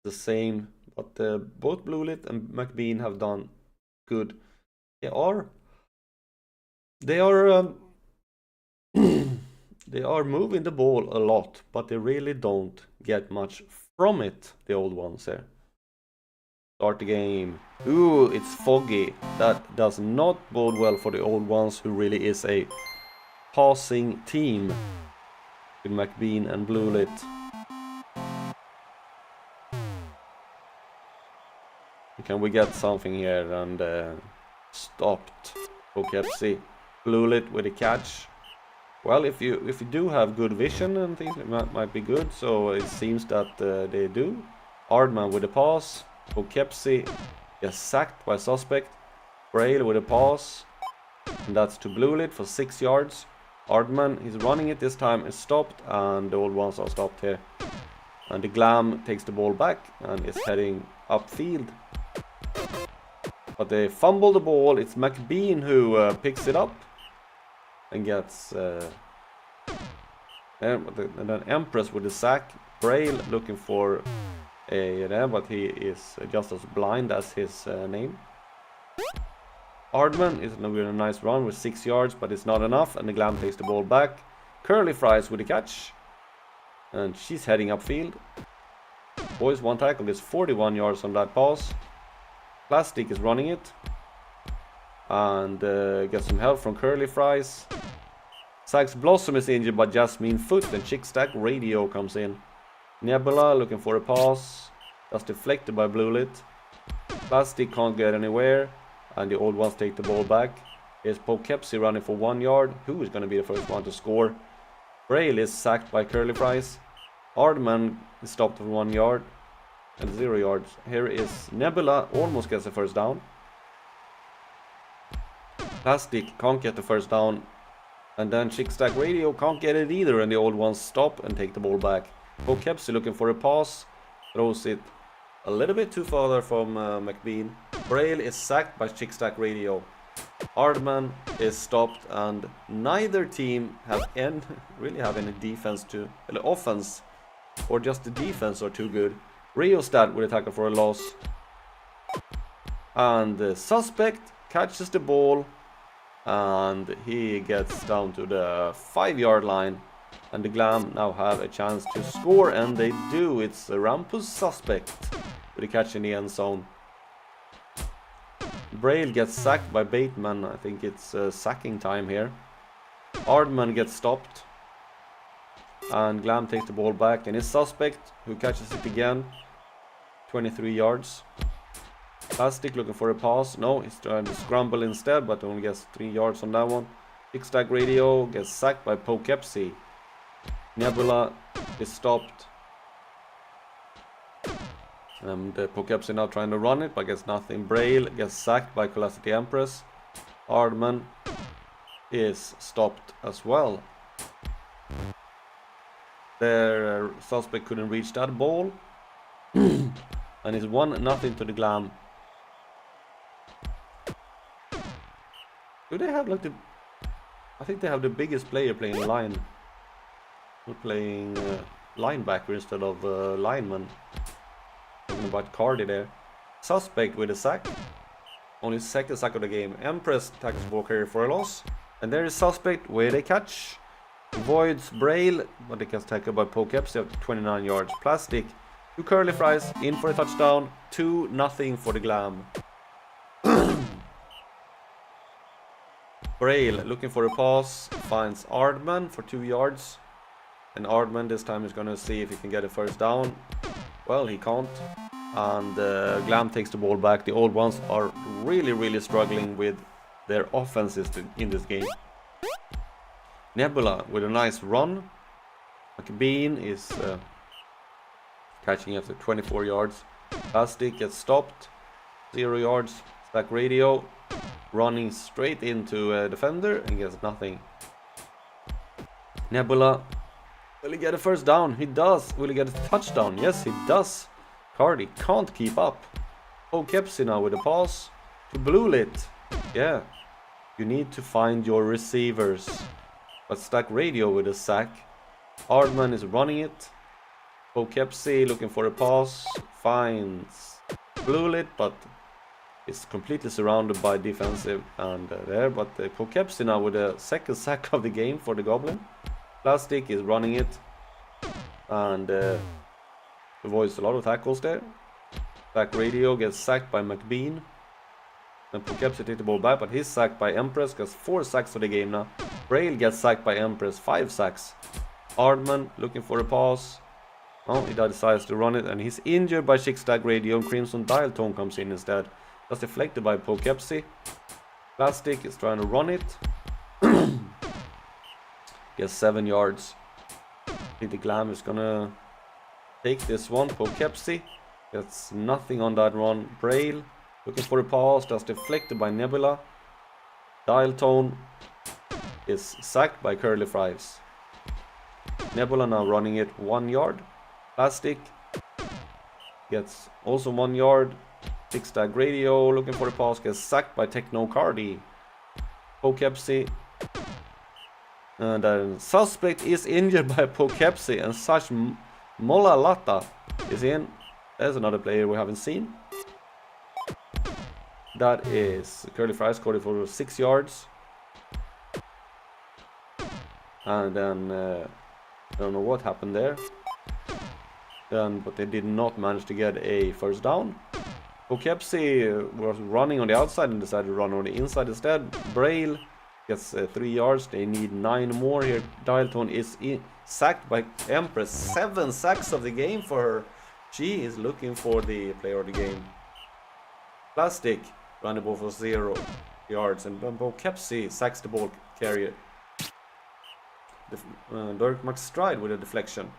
the same, but both Bluelit and McBean have done good. They are they are moving the ball a lot, but they really don't get much from it, the old ones here. Start the game. Ooh, it's foggy. That does not bode well for the old ones, who really is a passing team with McBean and Bluelit. Can we get something here? And stopped. Poughkeepsie. Bluelit with a catch. Well, if you do have good vision and things, it might be good. So it seems that they do. Ardman with a pass. Poughkeepsie gets sacked by suspect. Braille with a pass. And that's to Bluelit for 6 yards. Ardman is running it this time. It's stopped. And the old ones are stopped here. And the Glam takes the ball back and is heading upfield. But they fumble the ball. It's McBean who picks it up. And gets and then Empress with the sack. Braille looking for a but he is just as blind as his name. Ardman is doing a nice run with 6 yards, but it's not enough, and the Glam takes the ball back. Curly Fries with the catch, and she's heading upfield. boys. One tackle gets 41 yards on that pass. Plastic is running it. And gets some help from Curly Fries. Sax Blossom is injured by Jasmine Foot, and Chick Stack Radio comes in. Nebula looking for a pass. That's deflected by Bluelit. Plastic can't get anywhere, and the old ones take the ball back. Here's Poughkeepsie running for 1 yard. Who is going to be the first one to score? Braille is sacked by Curly Fries. Hardman is stopped for 1 yard and 0 yards. Here is Nebula, almost gets the first down. Plastic can't get the first down, and then Chick Stack Radio can't get it either, and the old ones stop and take the ball back. Poughkeepsie looking for a pass, throws it a little bit too far from McBean. Braille is sacked by Chick Stack Radio. Hardman is stopped, and neither team have really have any defense to offense, or just the defense are too good. Riostat with a tackle for a loss, and the suspect catches the ball, and he gets down to the 5-yard line, and the Glam now have a chance to score, and they do. It's a Rampus Suspect with a catch in the end zone. Braille gets sacked by Bateman. I think it's sacking time here. Hardman gets stopped, and Glam takes the ball back, and his Suspect, who catches it again, 23 yards. Plastic looking for a pass. No, he's trying to scramble instead, but only gets 3 yards on that one. Chick Stack Radio gets sacked by Poughkeepsie. Nebula is stopped. And Poughkeepsie now trying to run it, but gets nothing. Braille gets sacked by Colasity Empress. Hardman is stopped as well. Their suspect couldn't reach that ball. And it's 1-0 to the Glam. Do they have like the... I think they have the biggest player playing line. We're playing linebacker instead of lineman. Talking about Cardi there. Suspect with a sack. Only second sack of the game. Empress tackles ball carrier for a loss. And there is Suspect with a catch. Avoids Braille, but it gets tackled by Poughkeepsie at 29 yards. Plastic. 2 Curly Fries in for a touchdown. 2-0 for the Glam. Braille looking for a pass. Finds Ardman for 2 yards. And Ardman this time is going to see if he can get a first down. Well, he can't. And Glam takes the ball back. The old ones are really struggling with their offenses in this game. Nebula with a nice run. McBean is catching after 24 yards. Plastic gets stopped. 0 yards. Stack Radio running straight into a defender and gets nothing. Nebula, will he get a first down? He does. Will he get a touchdown? Yes, he does. Cardi can't keep up. Poughkeepsie now with a pass to Bluelit. Yeah, you need to find your receivers. But Stack Radio with a sack. Hardman is running it. Poughkeepsie looking for a pass. Finds Bluelit, but it's completely surrounded by defensive and there. But Poughkeepsie now with a second sack of the game for the Goblin. Plastic is running it and avoids a lot of tackles there. Stack Radio gets sacked by McBean. And Poughkeepsie takes the ball back, but he's sacked by Empress. Gets 4 sacks for the game now. Braille gets sacked by Empress, 5 sacks. Hardman looking for a pass. Oh, he decides to run it, and he's injured by Chick Stack Radio, and Crimson Dial Tone comes in instead. That's deflected by Poughkeepsie. Plastic is trying to run it. Gets 7 yards. I think the Glam is gonna take this one. Poughkeepsie gets nothing on that run. Braille looking for a pass. That's deflected by Nebula. Dial Tone is sacked by Curly Fries. Nebula now running it 1 yard. Plastic gets also 1 yard. Chick Stack Radio looking for a pass, gets sacked by Techno Cardi. Poughkeepsie. And then Suspect is injured by Poughkeepsie, and such Molalata is in. There's another player we haven't seen. That is Curly Fries scored for 6 yards. And then I don't know what happened there. but they did not manage to get a first down. Poughkeepsie was running on the outside and decided to run on the inside instead. Braille gets 3 yards. They need 9 more here. Dial Tone is sacked by Empress. 7 sacks of the game for her. She is looking for the player of the game. Plastic ran the ball for 0 yards, and Poughkeepsie sacks the ball carrier. Dirk McStride with a deflection.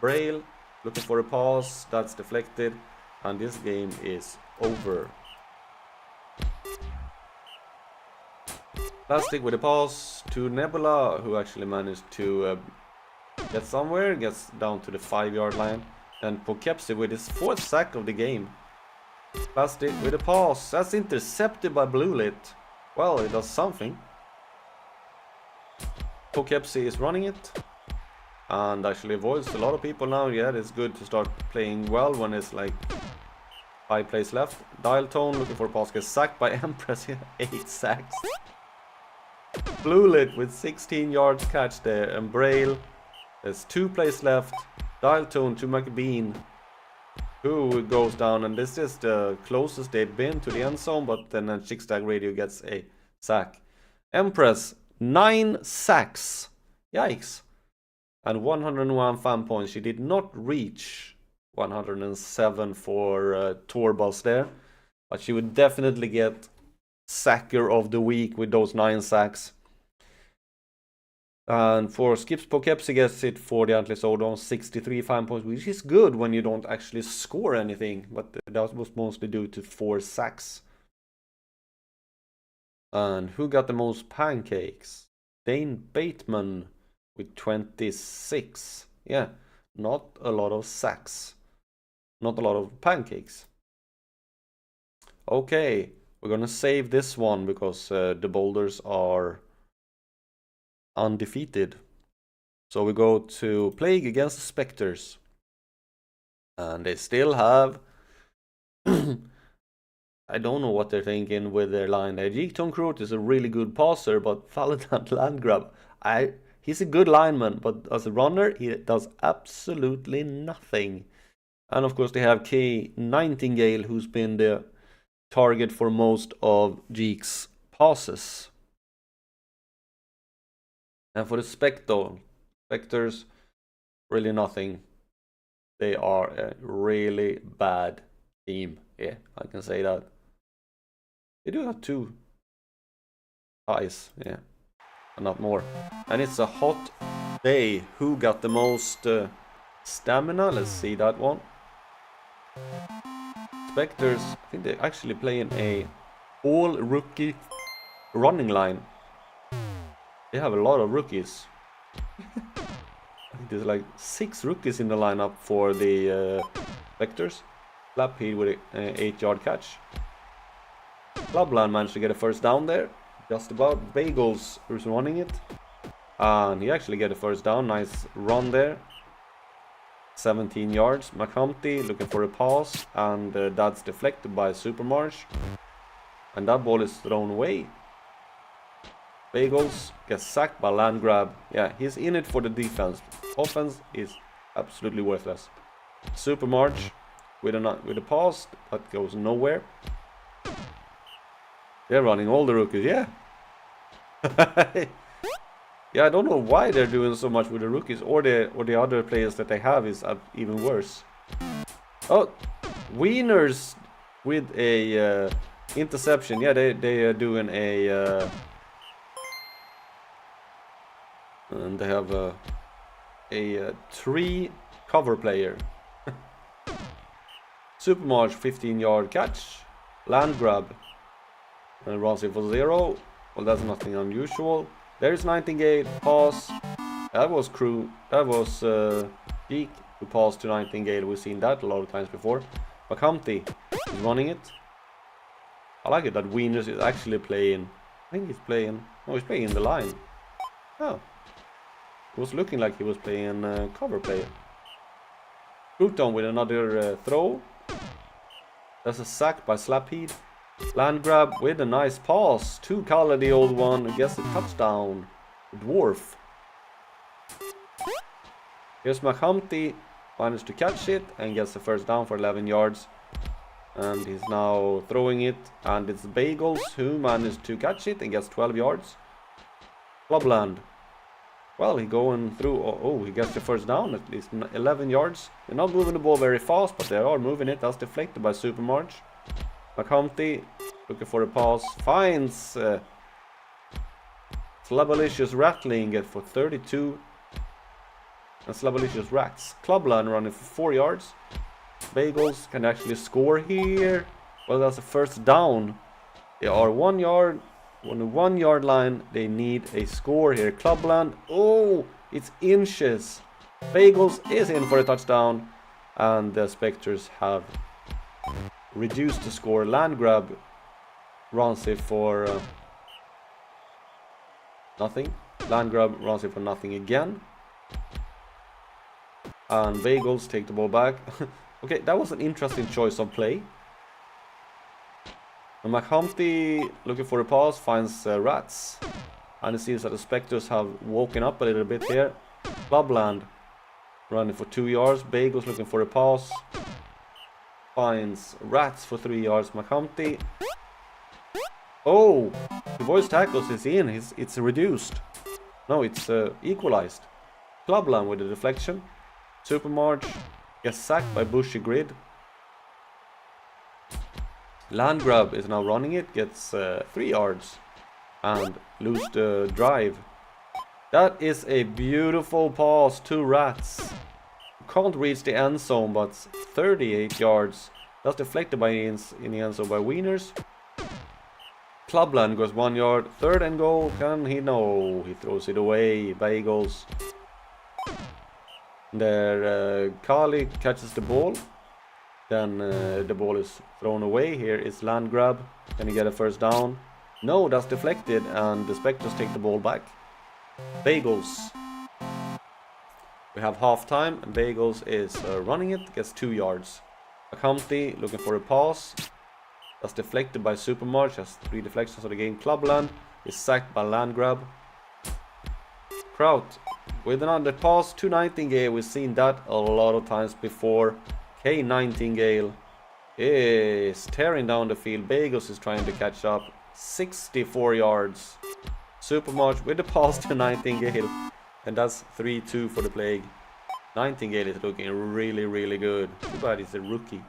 Braille looking for a pass. That's deflected. And this game is over. Plastic with a pass to Nebula, who actually managed to get somewhere. Gets down to the 5-yard line. And Poughkeepsie with his 4th sack of the game. Plastic with a pass. That's intercepted by Bluelit. Well, it does something. Poughkeepsie is running it. And actually avoids a lot of people now. Yeah, it's good to start playing well when it's like 5 plays left. Dial Tone looking for a pass. Gets sacked by Empress. 8 sacks. Bluelit with 16 yards catch there. And Braille. There's 2 plays left. Dial Tone to McBean, who goes down, and this is the closest they've been to the end zone, but then Chickstag Radio gets a sack. Empress, 9 sacks. Yikes. And 101 fan points. She did not reach 107 for Torbals there, but she would definitely get Sacker of the Week with those 9 sacks. And for Skips, Poughkeepsie gets it for the Antlers Odon, 63 fan points, which is good when you don't actually score anything, but that was mostly due to 4 sacks. And who got the most pancakes? Dane Bateman with 26. Yeah, not a lot of sacks. Not a lot of pancakes. Okay, we're gonna save this one because the boulders are undefeated. So we go to Plague against the Spectres. And they still have I don't know what they're thinking with their line there. Jeekton Kroot is a really good passer, but Validant Landgrab, he's a good lineman, but as a runner, he does absolutely nothing. And of course they have Kay Nightingale, who's been the target for most of Jeek's passes. And for the Spectres, really nothing. They are a really bad team. Yeah, I can say that. They do have 2 ties, yeah, and not more. And it's a hot day. Who got the most stamina? Let's see that one. Spectres, I think they're actually playing a all-rookie running line. They have a lot of rookies. I think there's like 6 rookies in the lineup for the Spectres. Stampede with an 8-yard catch. Clubland managed to get a first down there. Just about. Bagels who's running it. And he actually get a first down. Nice run there. 17 yards. McHumpty looking for a pass. And that's deflected by Supermarsh. And that ball is thrown away. Bagels gets sacked by Landgrab. Yeah, he's in it for the defense. Offense is absolutely worthless. Supermarch with a pass that goes nowhere. They're running all the rookies, yeah. Yeah, I don't know why they're doing so much with the rookies, or the other players that they have is even worse. Oh, Wieners with a interception. Yeah, they are doing a and they have a 3 cover player. Supermarch 15-yard catch. Land grab. And runs it for 0. Well, that's nothing unusual. There's Nightingale. Pass. That was Geek who passed to Nightingale. We've seen that a lot of times before. McHumpty is running it. I like it that Wieners is actually playing. I think he's playing. No, he's playing in the line. Oh. It was looking like he was playing cover player. Crouton with another throw. That's a sack by Slapheed. Land grab with a nice pass to Kala, the old one, who gets a touchdown. Dwarf. Here's McHumpty managed to catch it and gets the first down for 11 yards. And he's now throwing it, and it's Bagels who managed to catch it and gets 12 yards. Clubland. Well, he's going through. Oh, he gets the first down, at least 11 yards. They're not moving the ball very fast, but they are moving it. That's deflected by Supermarch. McCompty looking for a pass. Finds Slabalicious rattling it for 32. And Slabalicious rats. Clubland running for 4 yards. Bagels can actually score here. Well, that's a first down. They are 1 yard. On the 1 yard line, they need a score here. Clubland. Oh, it's inches. Bagels is in for a touchdown. And the Spectres have reduced the score. Landgrab runs it for nothing. Landgrab runs it for nothing again. And Bagels take the ball back. Okay, that was an interesting choice of play. And McHumpty looking for a pass, finds Rats. And it seems that the Spectres have woken up a little bit here. Clubland running for 2 yards. Bagels looking for a pass. Finds Rats for 3 yards. McHumpty. Oh, the boys tackles is in. It's reduced. No, it's equalized. Clubland with a deflection. Supermarch gets sacked by Bushy Grid. Landgrab is now running it, gets 3 yards and lose the drive. That is a beautiful pass to Rats. Can't reach the end zone, but 38 yards. That's deflected by in the end zone by Wieners. Clubland goes 1 yard, 3rd and goal. Can he? No, he throws it away. Bagels. There, Kali catches the ball. Then the ball is thrown away. Here is Landgrab. Can he get a first down? No, that's deflected, and the Spectres take the ball back. Bagels. We have halftime, and Bagels is running it, gets 2 yards. McCompty looking for a pass. That's deflected by Supermarch. Has 3 deflections of the game. Clubland is sacked by Landgrab. Kraut with another pass to Nightingale. We've seen that a lot of times before. K Nightingale is tearing down the field. Bagels is trying to catch up. 64 yards. Supermarch with the pass to Nightingale. And that's 3-2 for the Plague. Nightingale is looking really, really good. Too bad he's a rookie.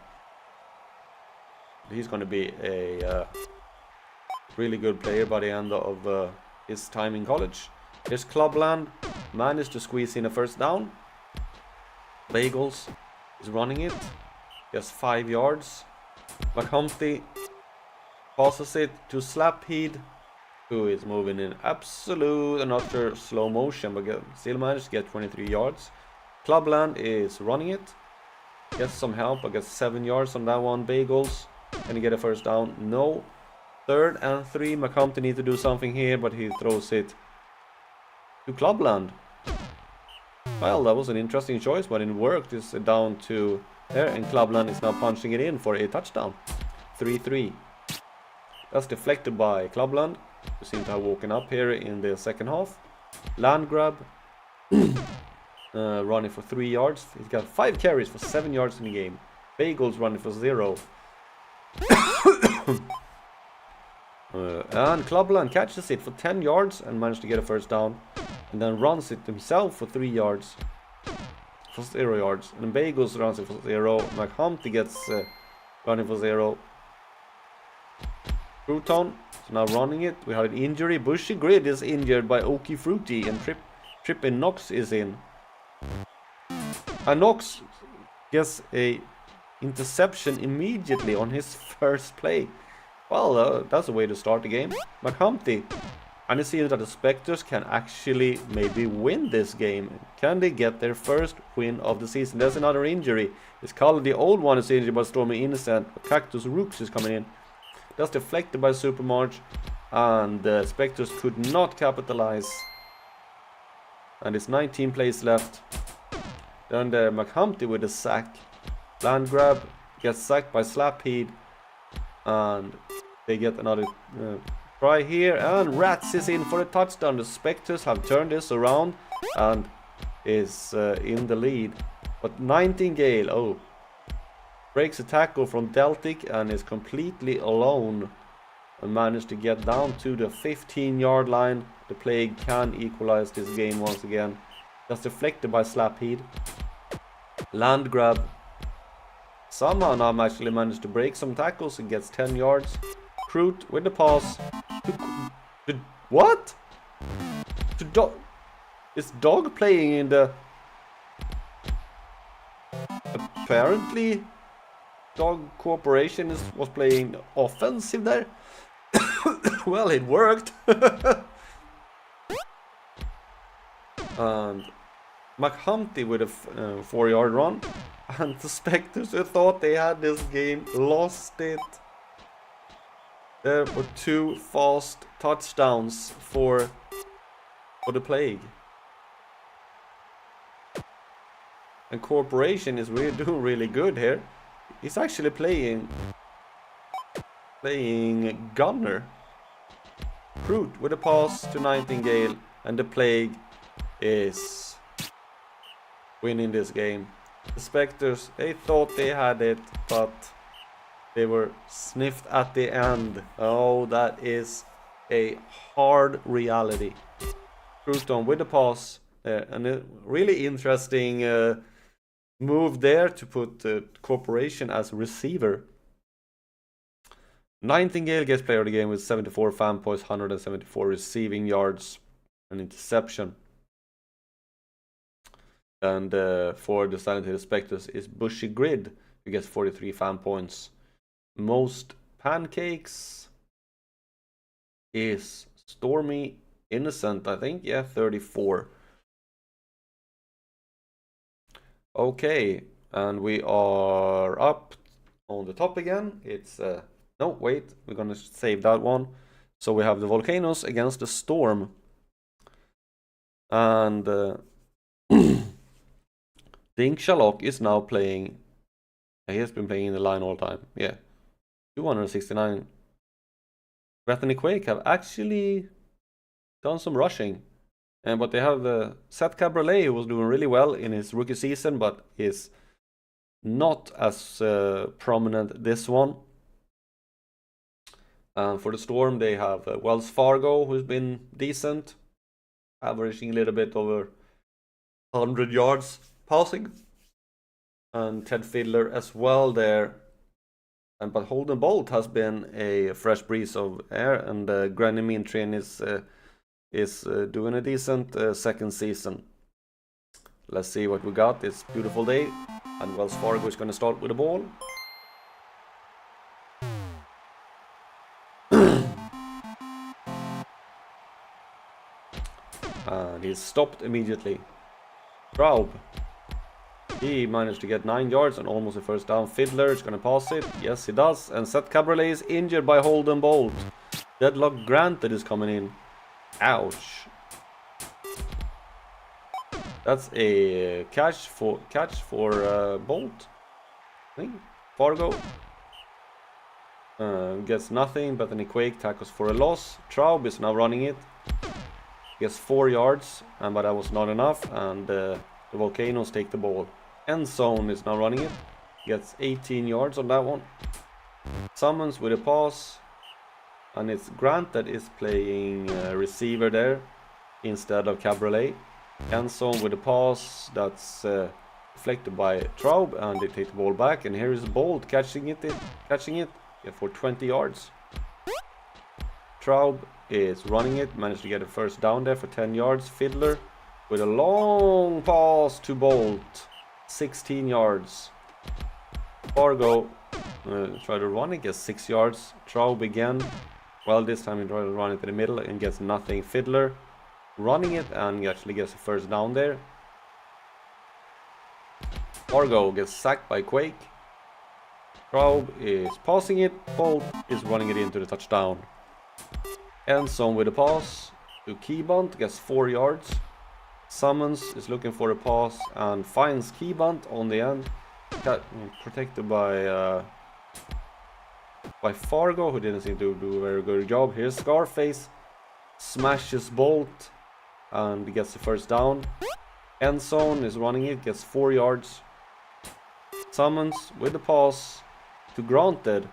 He's going to be a really good player by the end of his time in college. Here's Clubland. Managed to squeeze in a first down. Bagels is running it. Just 5 yards. McHumpty passes it to Slapheed, who is moving in absolute and utter slow motion, but still managed to get 23 yards. Clubland is running it. Gets some help, but gets 7 yards on that one. Bagels. Can he get a first down? No. 3rd and 3. McHumpty needs to do something here, but he throws it to Clubland. Well, that was an interesting choice, but it worked. It's down to there, and Clubland is now punching it in for a touchdown. 3-3. That's deflected by Clubland, who seem to have woken up here in the second half. Landgrab running for 3 yards. He's got 5 carries for 7 yards in the game. Bagels running for 0. And Clubland catches it for 10 yards and managed to get a first down. And then runs it himself for 3 yards. For 0 yards. And then Bagels runs it for 0. McHumpty gets running for 0. Crouton is now running it. We have an injury. Bushy Grid is injured by Okie Fruity. And Trippin Knox is in. And Knox gets a interception immediately on his first play. Well, that's a way to start the game. McHumpty. And it seems that the Spectres can actually maybe win this game. Can they get their first win of the season? There's another injury. It's called the old one is injured by Stormy Innocent. Cactus Rooks is coming in. That's deflected by Supermarch. And the Spectres could not capitalize. And it's 19 plays left. Then there McHumpty with a sack. Landgrab gets sacked by Slapheed. And they get another try here, and Rats is in for a touchdown. The Spectres have turned this around and is in the lead. But Nightingale, oh, breaks a tackle from Deltic and is completely alone and managed to get down to the 15-yard line. The Plague can equalize this game once again. That's deflected by Stampede. Land grab. Somehow now actually managed to break some tackles and gets 10 yards. Crute with the pass. What? Is Dog playing in the... Apparently, Dog Corporation was playing offensive there. Well, it worked. And McHumpty with a 4-yard run. And the Spectres who thought they had this game lost it. There were 2 fast touchdowns for the Plague. And Corporation is really doing really good here. He's actually playing gunner. Crute with a pass to Nightingale, and the Plague is winning this game. The Spectres, they thought they had it, but they were sniffed at the end. Oh, that is a hard reality. Cruton with the pass there, and a really interesting move there to put Corporation as receiver. Nightingale gets player of the game with 74 fan points, 174 receiving yards, an interception. And for the Silent Spectres is Bushy Grid, who gets 43 fan points. Most pancakes is Stormy Innocent, I think. Yeah, 34. Okay, and we are up on the top again. It's no, wait, we're gonna save that one. So we have the Volcanoes against the Storm, and Dink Shalok is now playing. He has been playing in the line all the time. Yeah, 269. Bethany Quake have actually done some rushing. But they have Seth Cabriolet, who was doing really well in his rookie season, but is not as prominent this one. For the Storm, they have Wells Fargo, who's been decent, averaging a little bit over 100 yards passing. And Ted Fiddler as well there. But Holden Bolt has been a fresh breeze of air, and Granny Mintrin is doing a decent second season. Let's see what we got. It's a beautiful day, and Wells Fargo is going to start with the ball. And he's stopped immediately. Traub. He managed to get 9 yards and almost a first down. Fiddler is going to pass it. Yes, he does. And Seth Cabriolet is injured by Holden Bolt. Deadlock Granted is coming in. Ouch. That's a catch for Bolt. I think Fargo gets nothing. Bethany Quake tackles for a loss. Traub is now running it. Gets 4 yards, but that was not enough. And the Volcanoes take the ball. End zone is now running it. Gets 18 yards on that one. Summons with a pass. And it's Grant that is playing receiver there instead of Cabriolet. End zone with a pass that's deflected by Traub, and they take the ball back. And here is Bolt catching it for 20 yards. Traub is running it, managed to get a first down there for 10 yards. Fiddler with a long pass to Bolt, 16 yards. Fargo try to run it, gets 6 yards. Traub again. Well, this time he tried to run it in the middle and gets nothing. Fiddler running it and he actually gets a first down there. Fargo gets sacked by Quake. Traub is passing it. Bolt is running it into the touchdown. End zone with a pass to Keybunt, gets 4 yards. Summons is looking for a pass and finds Keybunt on the end. Protected by Fargo, who didn't seem to do a very good job. Here's Scarface, smashes Bolt and gets the first down. End zone is running it, gets 4 yards. Summons with the pass to Granted,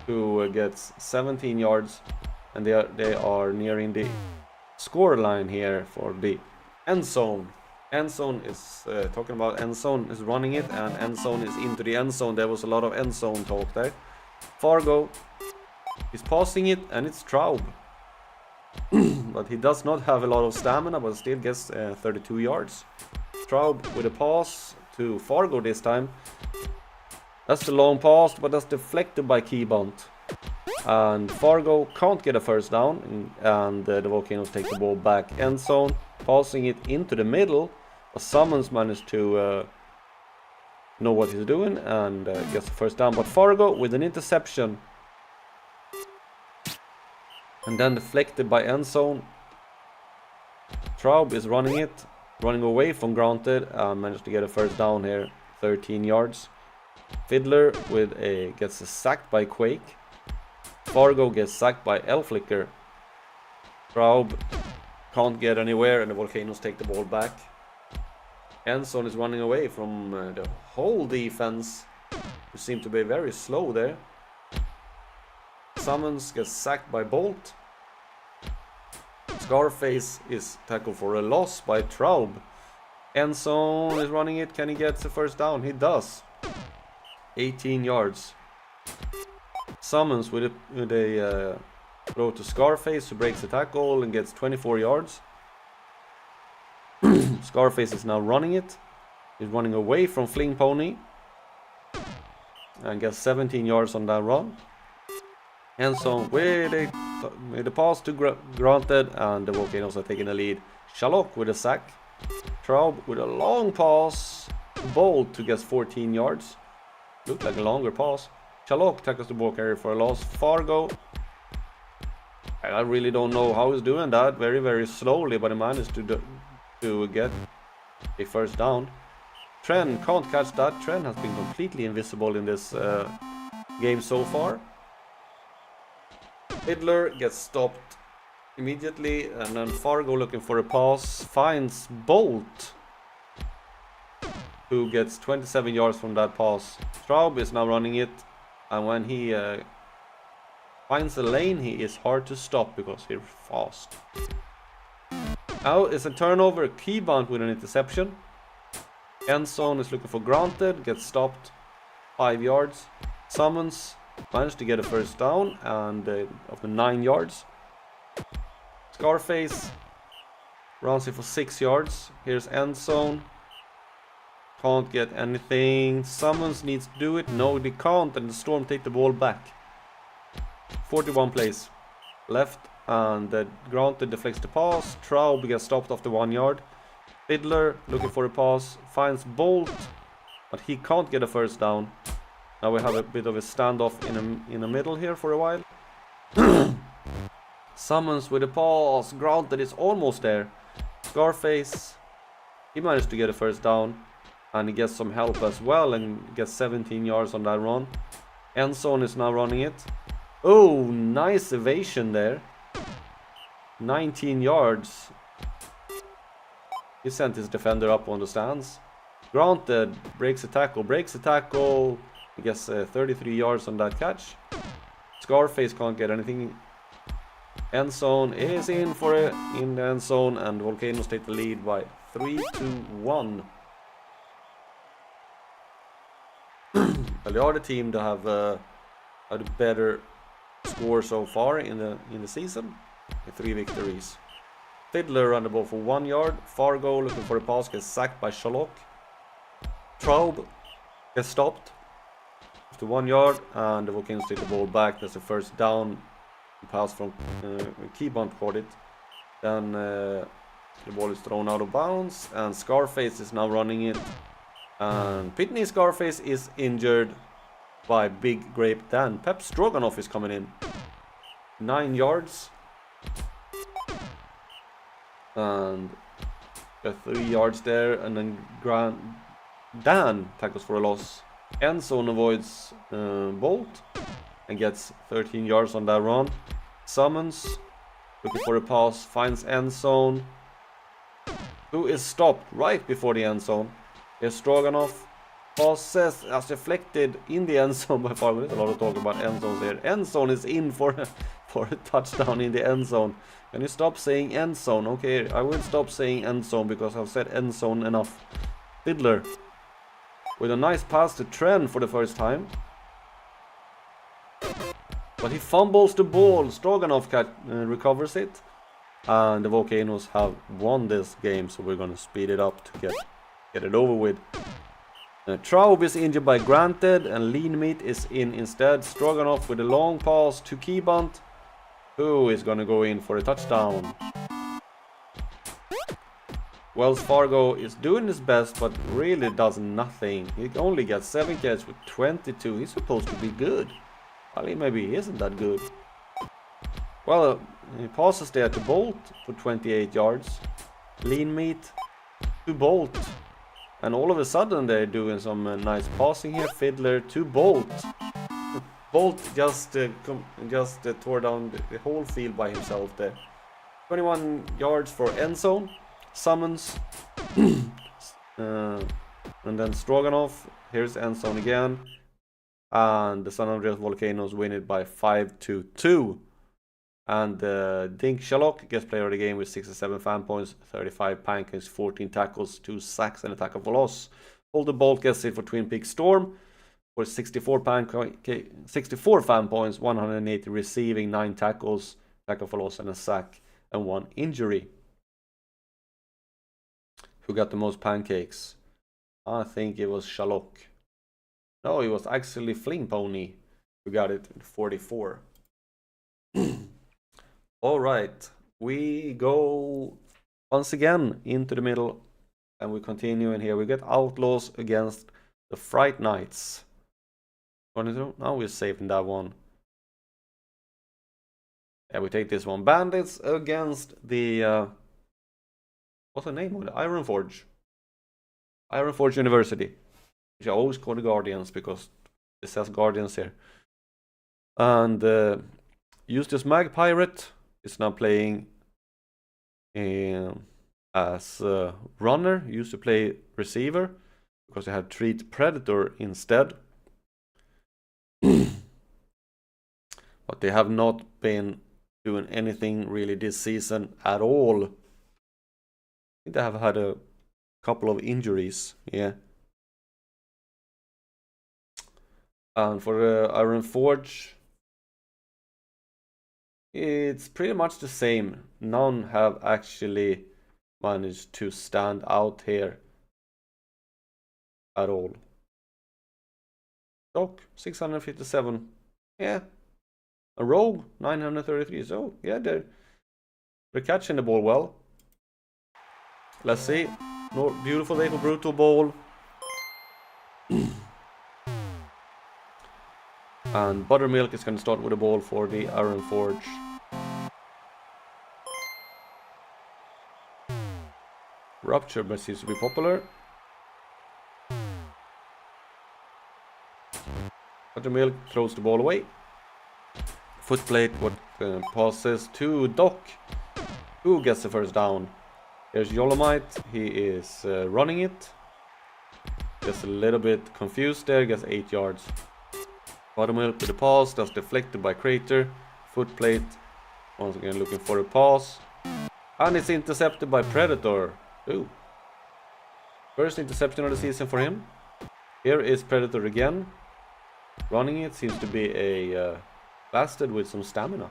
who gets 17 yards, and they are nearing the score line here for the end zone. End zone is talking about end zone is running it, and end zone is into the end zone. There was a lot of end zone talk there. Fargo is passing it, and it's Traub. But he does not have a lot of stamina, but still gets 32 yards. Traub with a pass to Fargo this time. That's the long pass, but that's deflected by Keybunt. And Fargo can't get a first down, and the Volcanoes take the ball back end zone, passing it into the middle. But Summons managed to know what he's doing and gets the first down. But Fargo with an interception. And then deflected by end zone. Traub is running it, running away from Granted, and managed to get a first down here, 13 yards. Fiddler gets sacked by Quake. Fargo gets sacked by Elflicker. Traub can't get anywhere, and the Volcanoes take the ball back. Endzone is running away from the whole defense, who seem to be very slow there. Summons gets sacked by Bolt. Scarface is tackled for a loss by Traub. Endzone is running it. Can he get the first down? He does. 18 yards. Summons with a throw to Scarface, who breaks the tackle and gets 24 yards. Scarface is now running it. He's running away from Fling Pony and gets 17 yards on that run. And so with a pass to Granted, and the Volcanoes are taking the lead. Shalok with a sack. Traub with a long pass. Bolt, who gets 14 yards. Looked like a longer pass. Shalok tackles the ball carrier for a loss. Fargo, I really don't know how he's doing that. Very, very slowly, but he managed to get a first down. Tren can't catch that. Tren has been completely invisible in this game so far. Fiddler gets stopped immediately, and then Fargo, looking for a pass, finds Bolt, who gets 27 yards from that pass. Traub is now running it, and when he finds a lane, he is hard to stop because he's fast. Now it's a turnover. Keybound with an interception. Endzone is looking for Granted, gets stopped 5 yards. Summons managed to get a first down and of the 9 yards. Scarface runs it for 6 yards. Here's Endzone. Can't get anything. Summons needs to do it. No, they can't, and the Storm take the ball back. 41 plays left, and Granted deflects the pass. Traub gets stopped off the 1 yard. Fiddler looking for a pass, finds Bolt, but he can't get a first down. Now we have a bit of a standoff in the middle here for a while. Summons with a pass. Granted is almost there. Scarface, he managed to get a first down, and he gets some help as well and gets 17 yards on that run. Endzone is now running it. Oh, nice evasion there. 19 yards. He sent his defender up on the stands. Granted breaks a tackle. He gets 33 yards on that catch. Scarface can't get anything. Endzone is in the end zone, and Volcanoes take the lead by 3-1. They are the team that have had a better score so far in the season. 3 victories. Fiddler ran the ball for 1 yard. Fargo looking for a pass, gets sacked by Shalok. Traub gets stopped after 1 yard, and the Volcanoes take the ball back. That's the first down. Pass from Keybound caught it. Then the ball is thrown out of bounds, and Scarface is now running it. And Pitney Scarface is injured by Big Grape Dan. Pep Stroganoff is coming in. 9 yards. And 3 yards there, and then Dan tackles for a loss. Endzone avoids Bolt and gets 13 yards on that run. Summons looking for a pass, finds Endzone, who is stopped right before the end zone. Here's Stroganoff. Passes as deflected in the end zone by Fargo. There's a lot of talk about end zones here. End zone is in for a touchdown in the end zone. Can you stop saying end zone? Okay, I will stop saying end zone because I've said end zone enough. Fiddler with a nice pass to Trent for the first time. But he fumbles the ball. Stroganoff recovers it. And the Volcanoes have won this game, so we're gonna speed it up to get it over with. Traub is injured by Granted, and Lean Meat is in instead. Stroganoff with a long pass to Keybunt, who is gonna go in for a touchdown. Wells Fargo is doing his best, but really does nothing. He only gets 7 catches with 22. He's supposed to be good. Well, maybe he isn't that good. Well, he passes there to Bolt for 28 yards. Lean Meat to Bolt. And all of a sudden they're doing some nice passing here. Fiddler to Bolt. Bolt just tore down the whole field by himself there. 21 yards for end zone. Summons. And then Stroganoff. Here's end zone again. And the San Andreas Volcanoes win it by 5-2. And Dink Shalok gets player of the game with 67 fan points, 35 pancakes, 14 tackles, 2 sacks, and a tackle for loss. Holder Bolt gets it for Twin Peaks Storm for 64 fan points, 180 receiving, 9 tackles, tackle for loss, and a sack, and 1 injury. Who got the most pancakes? I think it was Shalok. No, it was actually Fling Pony who got it with 44. Alright, we go once again into the middle and we continue in here. We get Outlaws against the Fright Knights. Now we're saving that one. Yeah, we take this one. Bandits against the what's the name of it? Ironforge. Ironforge University. Which I always call the Guardians because it says Guardians here. And Eustace Mag Pirate is now playing as runner. Used to play receiver because they had Treat Predator instead. But they have not been doing anything really this season at all. I think they have had a couple of injuries, yeah. And for Iron Forge, it's pretty much the same. None have actually managed to stand out here at all. Doc, 657. Yeah. A Rogue, 933. So, yeah, they're catching the ball well. Let's see. No, beautiful day for Brutalball. And Buttermilk is going to start with the ball for the Iron Forge. Rupture, but seems to be popular. Buttermilk throws the ball away. Footplate, what passes to Doc, who gets the first down. Here's Yolomite, he is running it. Just a little bit confused there, gets 8 yards. Buttermilk with a pass, that's deflected by Crater. Footplate, once again looking for a pass. And it's intercepted by Predator. Ooh. First interception of the season for him. Here is Predator again. Running it, seems to be a bastard with some stamina.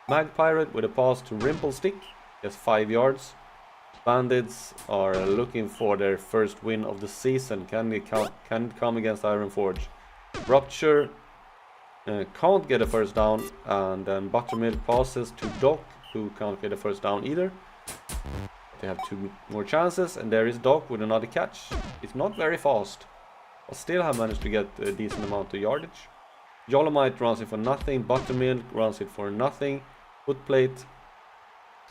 Mag Pirate with a pass to Rimplestick, gets 5 yards. Bandits are looking for their first win of the season. Can it come against Iron Forge? Rupture can't get a first down, and then Buttermilk passes to Doc, who can't get a first down either. They have 2 more chances, and there is Doc with another catch. It's not very fast, but still have managed to get a decent amount of yardage. Yolomite runs it for nothing. Buttermilk runs it for nothing. Footplate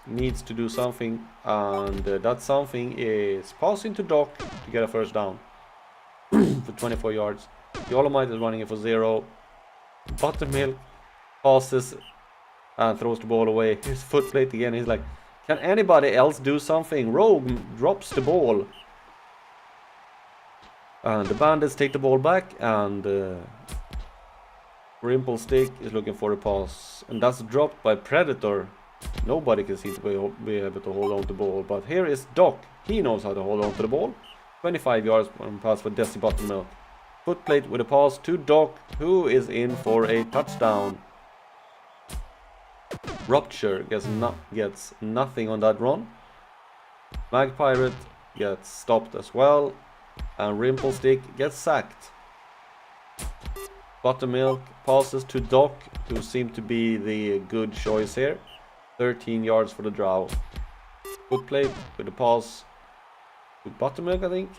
needs to do something, and that something is passing to Doc to get a first down for 24 yards. Yolomite is running it for 0. Buttermilk passes and throws the ball away. Here's Footplate again. He's like, can anybody else do something? Rogue drops the ball. And the Bandits take the ball back, and Rimplestick is looking for a pass, and that's dropped by Predator. Nobody can seem to be able to hold on to the ball, but here is Doc. He knows how to hold on to the ball. 25 yards pass for Desi Buttermilk. Footplate with a pass to Doc, who is in for a touchdown. Rupture gets nothing on that run. Magpirate gets stopped as well, and Rimplestick gets sacked. Buttermilk passes to Doc, who seemed to be the good choice here. 13 yards for the draw. Footplate with a pass to Buttermilk, I think.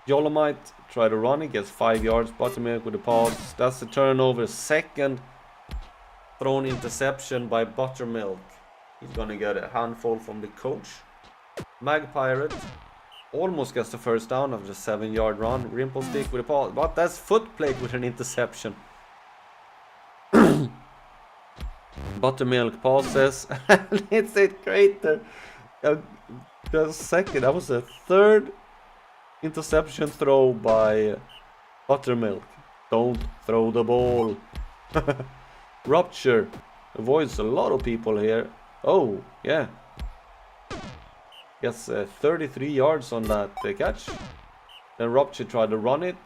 Yolomite try to run it, gets 5 yards. Buttermilk with a pass. That's the turnover. Second thrown interception by Buttermilk. He's gonna get a handful from the coach. Magpirate almost gets the first down after a 7-yard run. Rimplestick with a pass, but that's Footplate with an interception. Buttermilk passes, and it's a crater. Just a second, that was a third interception throw by Buttermilk. Don't throw the ball. Rupture avoids a lot of people here. Oh, yeah. Gets 33 yards on that catch. Then Rupture tried to run it.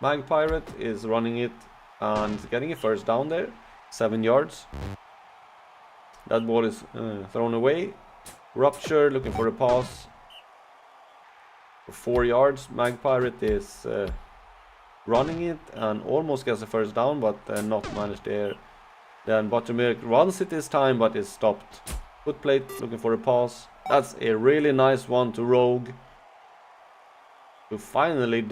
Magpirate is running it and getting a first down there. 7 yards. That ball is thrown away. Rupture looking for a pass for 4 yards. Magpirate is running it and almost gets a first down, but not managed there. Then Buttermilk runs it this time, but is stopped. Footplate looking for a pass. That's a really nice one to Rogue, who finally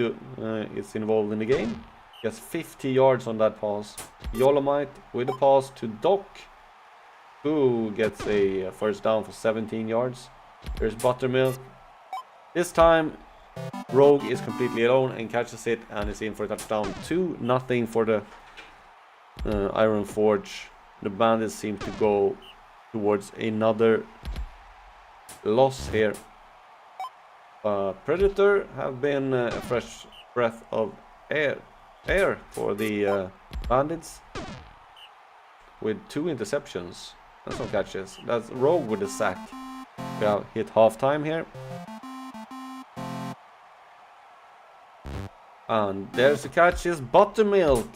is involved in the game. Gets 50 yards on that pass. Yolomite with a pass to Doc, who gets a first down for 17 yards. There's Buttermilk. This time Rogue is completely alone and catches it and is in for a touchdown. 2-0 for the Iron Forge. The Bandits seem to go towards another loss here. Predator have been a fresh breath of air for the Bandits, with 2 interceptions and some catches. That's Rogue with a sack. We have hit half time here. And there's the catch, is Buttermilk,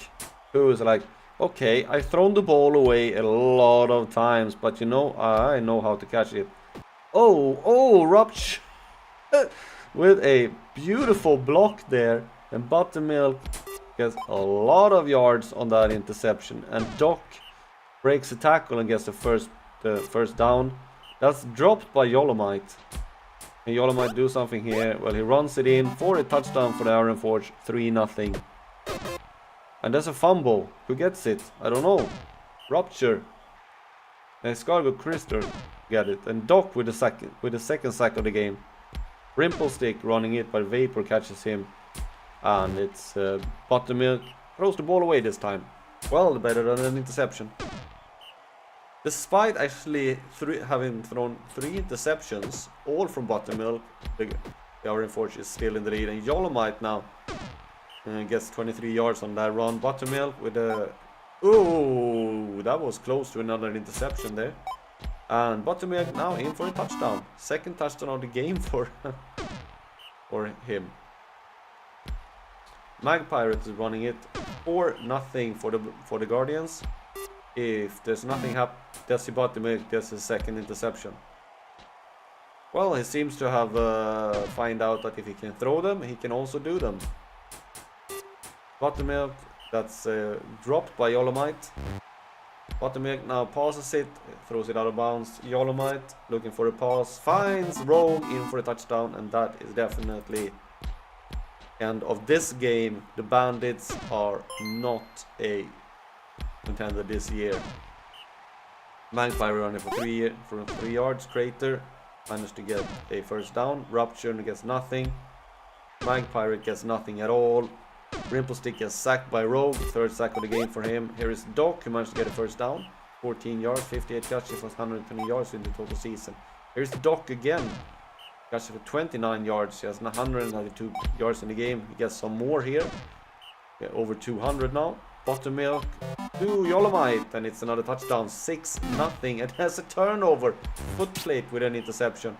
who is like, okay, I've thrown the ball away a lot of times, but you know, I know how to catch it. Oh, Rupture with a beautiful block there, and Buttermilk gets a lot of yards on that interception, and Doc breaks the tackle and gets the first down. That's dropped by Yolomite. And Yolomite do something here. Well, he runs it in for a touchdown for the Iron Forge. 3-0. And there's a fumble. Who gets it? I don't know. Rupture. And Scargo Krister get it. And Doc with the second sack of the game. Rimplestick running it, but Vapor catches him. And it's Buttermilk throws the ball away this time. Well, better than an interception. Despite actually having thrown 3 interceptions, all from Buttermilk, the Iron Forge is still in the lead. And Yolomite now gets 23 yards on that run. Buttermilk with a... Ooh, that was close to another interception there. And Buttermilk now in for a touchdown. Second touchdown of the game for him. Magpirate is running it 4-0 for the Guardians. If there's nothing happen, Desi Buttermilk gets his second interception. Well, he seems to have find out that if he can throw them, he can also do them. Buttermilk, that's dropped by Yolomite. Buttermilk now passes it, throws it out of bounds. Yolomite looking for a pass, finds Rogue in for a touchdown, and that is definitely end of this game. The Bandits are not a contender this year. Magpie running for 3 yards. Crater managed to get a first down. Rupture gets nothing. Magpie gets nothing at all. Rimplestick gets sacked by Rogue. Third sack of the game for him. Here is Doc, who managed to get a first down. 14 yards, 58 catches, 120 yards in the total season. Here's Doc again. Catches for 29 yards. He has 192 yards in the game. He gets some more here. Yeah, over 200 now. Buttermilk to Yolomite, and it's another touchdown. 6-0. It has a turnover. Foot plate with an interception.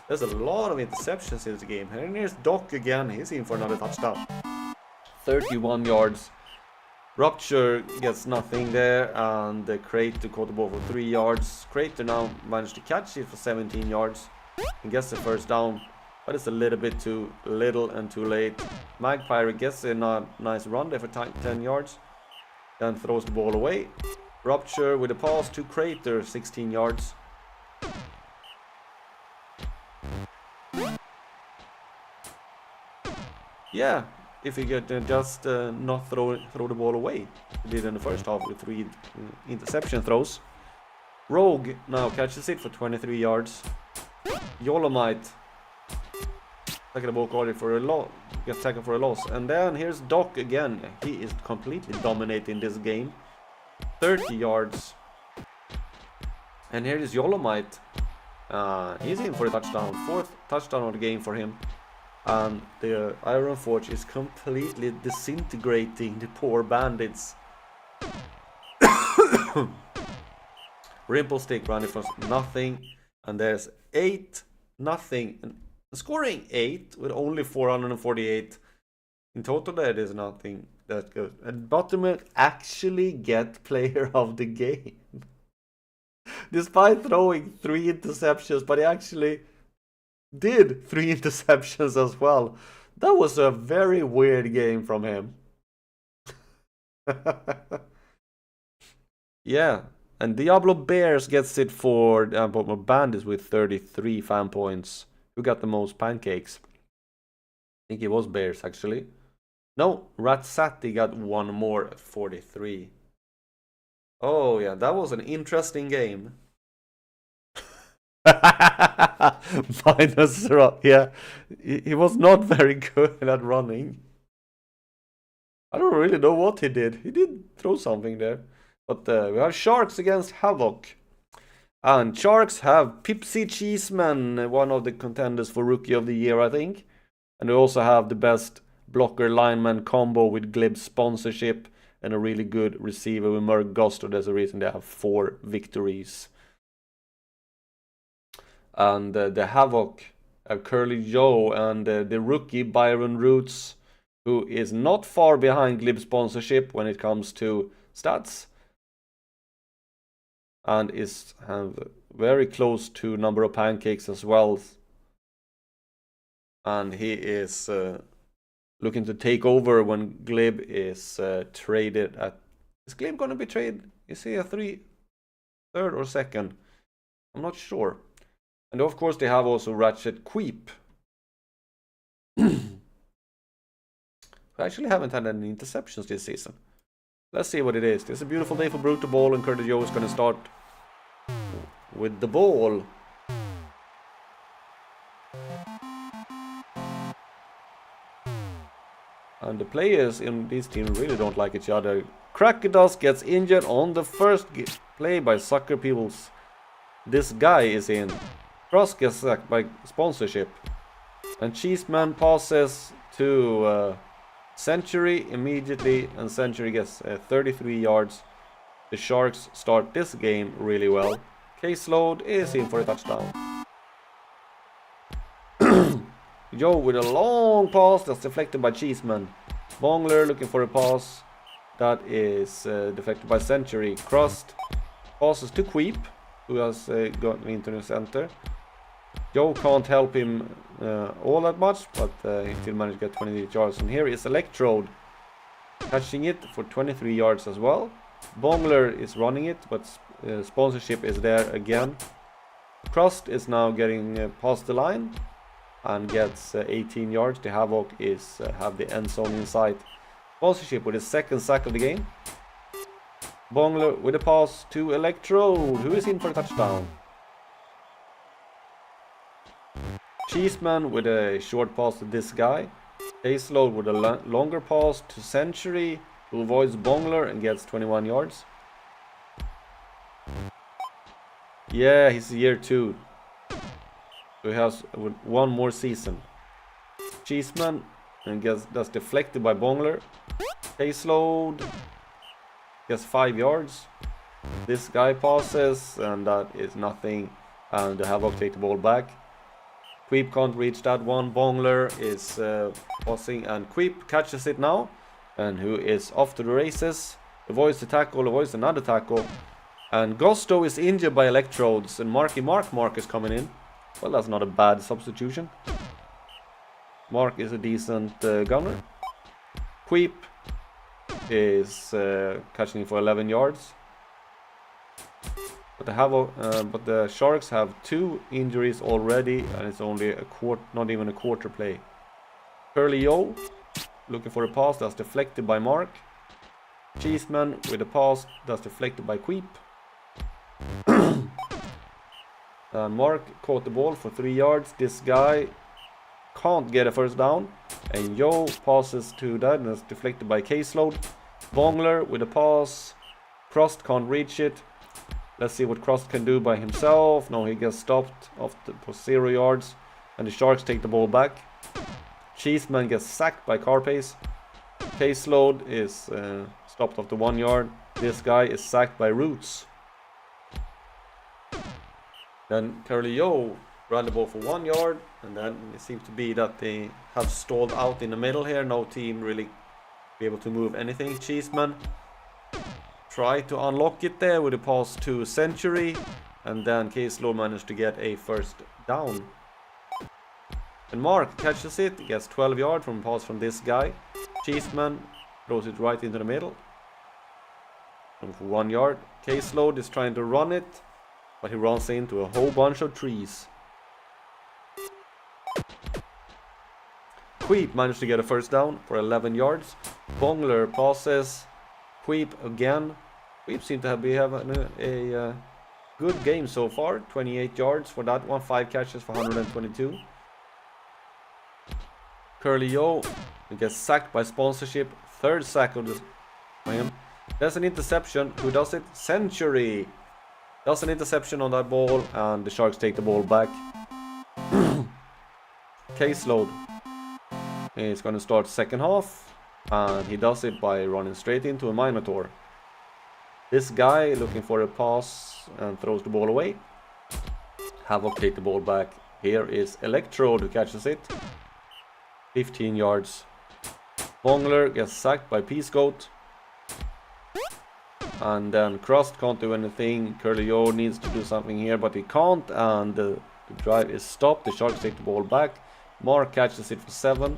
There's a lot of interceptions in this game. And here's Doc again. He's in for another touchdown. 31 yards. Rupture gets nothing there, and the Crater caught the ball for 3 yards. Crater now managed to catch it for 17 yards and gets the first down, but it's a little bit too little and too late. Magpie gets a nice run there for 10 yards, then throws the ball away. Rupture with a pass to Crater, 16 yards. Yeah. If he could just not throw the ball away. He did in the first half with 3 interception throws. Rogue now catches it for 23 yards. Yolomite taking the ball for a loss, gets taken for a loss. And then here's Doc again. He is completely dominating this game. 30 yards. And here is Yolomite. He's in for a touchdown. 4th touchdown of the game for him. And the Iron Forge is completely disintegrating the poor bandits. Rimple Stick running from nothing. And there's 8-0. And scoring 8 with only 448. In total that is nothing that good. And Buttermilk actually get player of the game. Despite throwing 3 interceptions, but he actually did 3 interceptions as well. That was a very weird game from him. Yeah, and Diablo Bears gets it for Bandits with 33 fan points. Who got the most pancakes? I think it was Bears actually. No, Ratsati got one more at 43. Oh yeah, that was an interesting game. Minus, yeah, he was not very good at running. I don't really know what he did. He did throw something there. But we have Sharks against Havoc. And Sharks have Pipsy Cheeseman, one of the contenders for Rookie of the Year, I think. And they also have the best blocker lineman combo with Glib sponsorship and a really good receiver with Merc Gusto. There's a reason they have 4 victories. And the Havoc have Curly Joe and the rookie Byron Roots, who is not far behind Glib sponsorship when it comes to stats. And is very close to number of pancakes as well. And he is looking to take over when Glib is traded at... Is Glib going to be traded? Is he a 3rd or 2nd? I'm not sure. And of course they have also Ratchet Queep. I actually haven't had any interceptions this season. Let's see what it is. It's a beautiful day for Brutalball, and Curtis Joe is going to start with the ball. And the players in this team really don't like each other. Crackados gets injured on the first play by Sucker Peoples. This guy is in. Cross gets sacked by sponsorship. And Cheeseman passes to Century immediately, and Century gets 33 yards. The Sharks start this game really well. Case Load is in for a touchdown. Joe with a long pass that's deflected by Cheeseman. Bongler looking for a pass that is deflected by Century. Crust passes to Queep, who has gotten into the center. Joe can't help him all that much, but he still managed to get 28 yards. And here is Electrode catching it for 23 yards as well. Bongler is running it, but sponsorship is there again. Crust is now getting past the line and gets 18 yards. The Havoc is have the end zone in sight. Sponsorship with his 2nd sack of the game. Bongler with a pass to Electrode, who is in for a touchdown. Cheeseman with a short pass to this guy. Caseload with a longer pass to Century, who avoids Bongler and gets 21 yards. Yeah, he's year 2. So he has one more season. Cheeseman and that's deflected by Bongler. Caseload gets 5 yards. This guy passes and that is nothing. And the Havoc take the ball back. Queep can't reach that one. Bongler is passing and Queep catches it now. And who is off to the races. Avoids the tackle, avoids another tackle. And Gusto is injured by electrodes. And Mark is coming in. Well, that's not a bad substitution. Mark is a decent gunner. Queep is catching for 11 yards. But the Sharks have 2 injuries already, and it's only not even a quarter play. Curly Yo looking for a pass that's deflected by Mark. Cheeseman with a pass that's deflected by Queep. Mark caught the ball for 3 yards. This guy can't get a first down. And Yo passes to that and it's deflected by Caseload. Bongler with a pass. Crost can't reach it. Let's see what Crost can do by himself. No, he gets stopped for 0 yards. And the Sharks take the ball back. Cheeseman gets sacked by Carpace. Caseload is stopped after 1 yard. This guy is sacked by Roots. Then Curly Yo ran the ball for 1 yard. And then it seems to be that they have stalled out in the middle here. No team really be able to move anything. Cheeseman try to unlock it there with a pass to Century, and then Caseload managed to get a first down. And Mark catches it, gets 12 yards from a pass from this guy. Cheeseman throws it right into the middle. And for 1 yard. Caseload is trying to run it, but he runs into a whole bunch of trees. Queep managed to get a first down for 11 yards. Bongler passes. Queep again. Queep seem to be having a good game so far. 28 yards for that one. 5 catches for 122. Curly Yo gets sacked by sponsorship. 3rd sack of him. There's an interception. Who does it? Century. Does an interception on that ball. And the Sharks take the ball back. Caseload is going to start second half. And he does it by running straight into a Minotour. This guy looking for a pass and throws the ball away. Havoc take the ball back. Here is Electrode who catches it. 15 yards. Bongler gets sacked by Peace Goat. And then Crust can't do anything. Curly Yo needs to do something here, but he can't. And the drive is stopped. The Sharks take the ball back. Mark catches it for 7.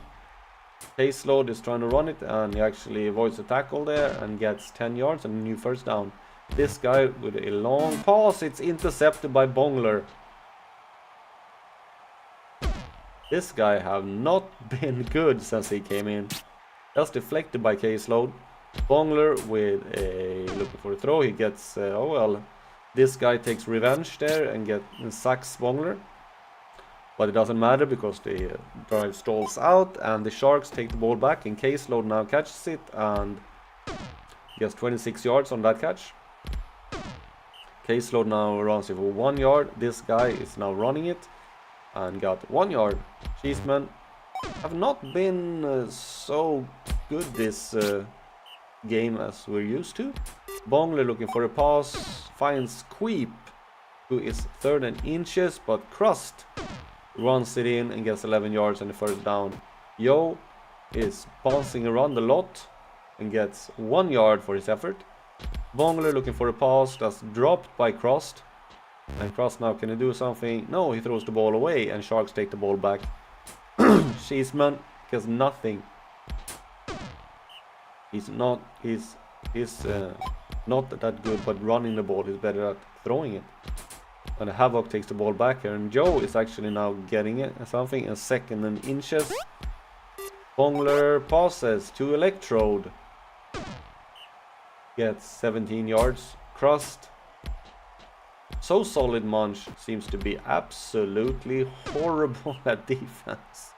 Caseload is trying to run it, and he actually avoids the tackle there and gets 10 yards and a new first down. This guy with a long pass, it's intercepted by Bongler. This guy have not been good since he came in. That's deflected by Caseload. Bongler with a looking for a throw. He gets oh well. This guy takes revenge there and sacks Bongler. But it doesn't matter because the drive stalls out and the Sharks take the ball back, and Caseload now catches it and gets 26 yards on that catch. Caseload now runs it for 1 yard. This guy is now running it and got 1 yard. Cheeseman have not been so good this game as we're used to. Bongler looking for a pass, finds Queep, who is 3rd and inches, but Crust runs it in and gets 11 yards and the first down. Yo is bouncing around a lot and gets 1 yard for his effort. Bongler looking for a pass that's dropped by Crust. And Crust now, can he do something? No, he throws the ball away and Sharks take the ball back. Cheeseman gets nothing. He's not that good, but running the ball is better at throwing it. And Havoc takes the ball back here, and Joe is actually now getting it something in 2nd and inches. Bongler passes to Electrode. Gets 17 yards. Crust. So solid Munch seems to be absolutely horrible at defense.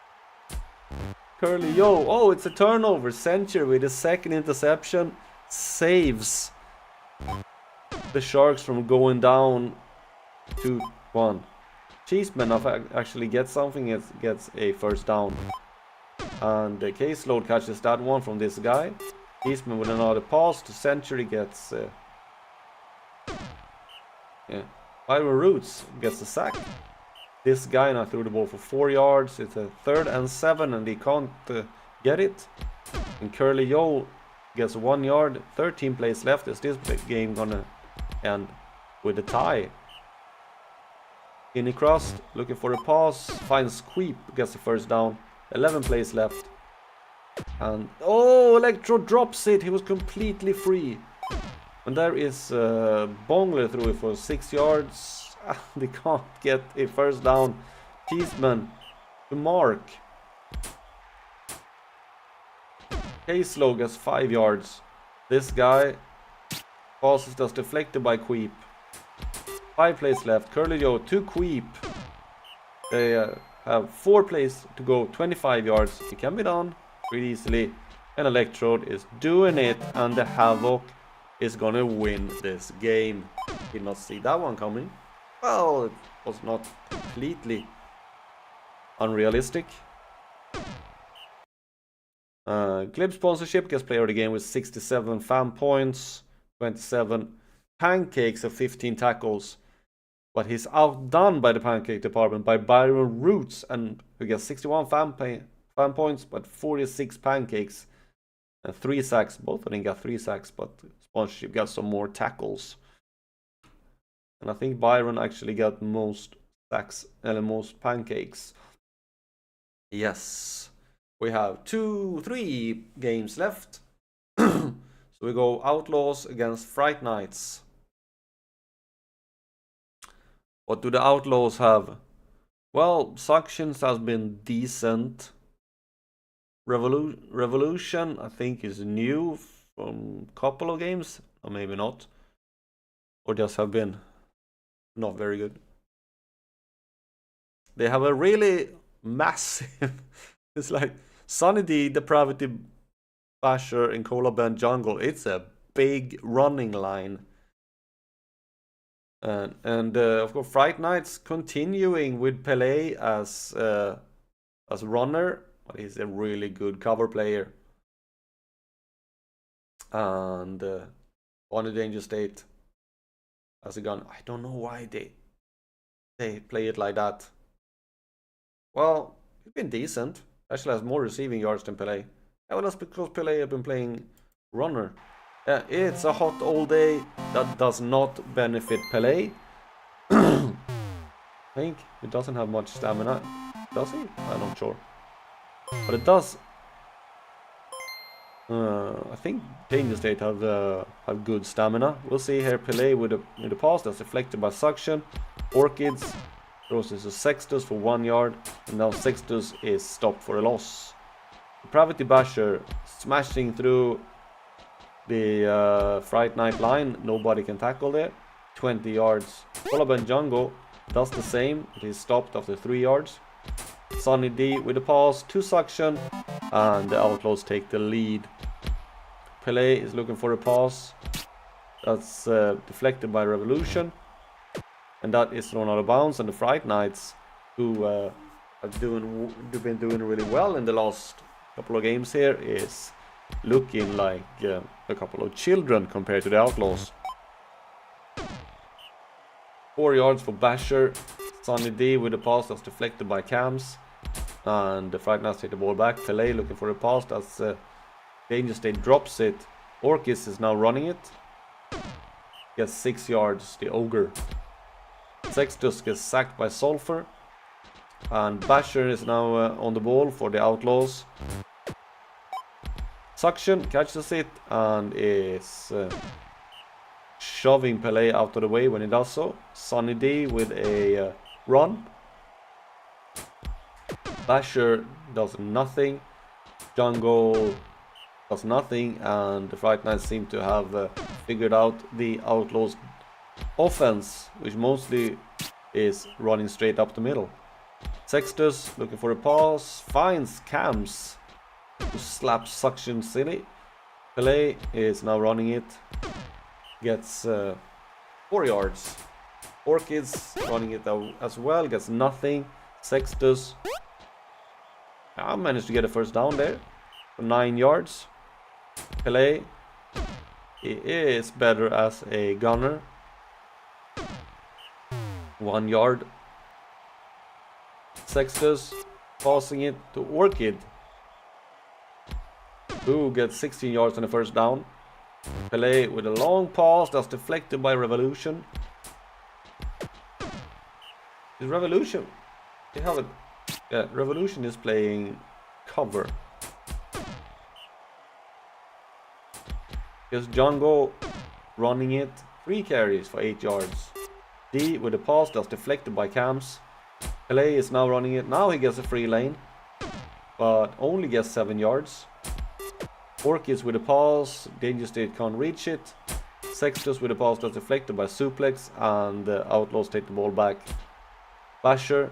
Curly Yo. Oh, it's a turnover. Century with a 2nd interception saves the Sharks from going down 2-1. Cheeseman actually gets something, it gets a first down. And the caseload catches that one from this guy. Cheeseman with another pass to Century gets... Byron Roots gets a sack. This guy now threw the ball for 4 yards. It's a 3rd and 7 and he can't get it. And Curly Joe gets 1 yard. 13 plays left. Is this game gonna end with a tie? Skinny Crust looking for a pass. Finds Queep, gets the first down. 11 plays left. And oh, Electro drops it. He was completely free. And there is Bongler threw it for 6 yards. They can't get a first down. Cheeseman to Mark. Caslow gets 5 yards. This guy passes just deflected by Queep. 5 plays left. Curly Joe to Queep. They have 4 plays to go. 25 yards. It can be done pretty easily. And Electrode is doing it. And the Havoc is gonna win this game. Did not see that one coming. Well, it was not completely unrealistic. Glib sponsorship gets player of the game with 67 fan points, 27 pancakes and 15 tackles. But he's outdone by the pancake department by Byron Roots, and who gets 61 fan points but 46 pancakes and 3 sacks. Both of them got 3 sacks, but sponsorship got some more tackles. And I think Byron actually got most sacks and most pancakes. Yes. We have 3 games left. So we go Outlaws against Fright Nights. What do the Outlaws have? Well, Suctions has been decent. Revolution, I think, is new from a couple of games. Or maybe not. Or just have been not very good. They have a really massive... It's like Sunny D, Depravity, Basher, and Cola Band Jungle. It's a big running line. And of course, Fright Nights continuing with Pele as runner. But he's a really good cover player. And on the Danger State as a gun. I don't know why they play it like that. Well, it's been decent. Actually has more receiving yards than Pele. Yeah, well, that's because Pele have been playing runner. It's a hot all day. That does not benefit Pele. I think he doesn't have much stamina. Does he? I'm not sure. But it does. I think Danger State have good stamina. We'll see here. Pele with the pass that's deflected by Suction. Orchids throws this to Sextus for 1 yard. And now Sextus is stopped for a loss. Depravity Basher smashing through the Fright Night line. Nobody can tackle there. 20 yards. Colaban Jungle does the same. It is stopped after 3 yards. Sunny D with the pass to Suction. And the Outlaws take the lead. Pele is looking for a pass. That's deflected by Revolution. And that is thrown out of bounds. And the Fright Nights, who have been doing really well in the last couple of games here, is looking like a couple of children compared to the Outlaws. 4 yards for Basher. Sunny D with the pass that's deflected by Cams. And the Fright Nights take the ball back. Pele looking for a pass. That's Danger State drops it. Orchis is now running it. Gets 6 yards. The Ogre. Sextus gets sacked by Sulfur. And Basher is now on the ball for the Outlaws. Suction catches it and is shoving Pele out of the way when he does so. Sunny D with a run. Basher does nothing. Jungle does nothing. And the Fright Nights seem to have figured out the Outlaws' offense, which mostly is running straight up the middle. Sextus looking for a pass. Finds Cams, who slaps Suction silly. Pele is now running it. Gets 4 yards. Orchids running it out as well, gets nothing. Sextus. I managed to get a first down there for 9 yards. Pele, he is better as a gunner. 1 yard. Sextus passing it to Orchid, who gets 16 yards on the first down. Pele with a long pass that's deflected by Revolution. Is Revolution? They have a... Yeah, Revolution is playing cover. Here's Django running it. 3 carries for 8 yards. D with a pass that's deflected by Cams. Pele is now running it. Now he gets a free lane, but only gets 7 yards. Orchids with a pass. Danger State can't reach it. Sextus with a pass that's deflected by Suplex, and Outlaws take the ball back. Basher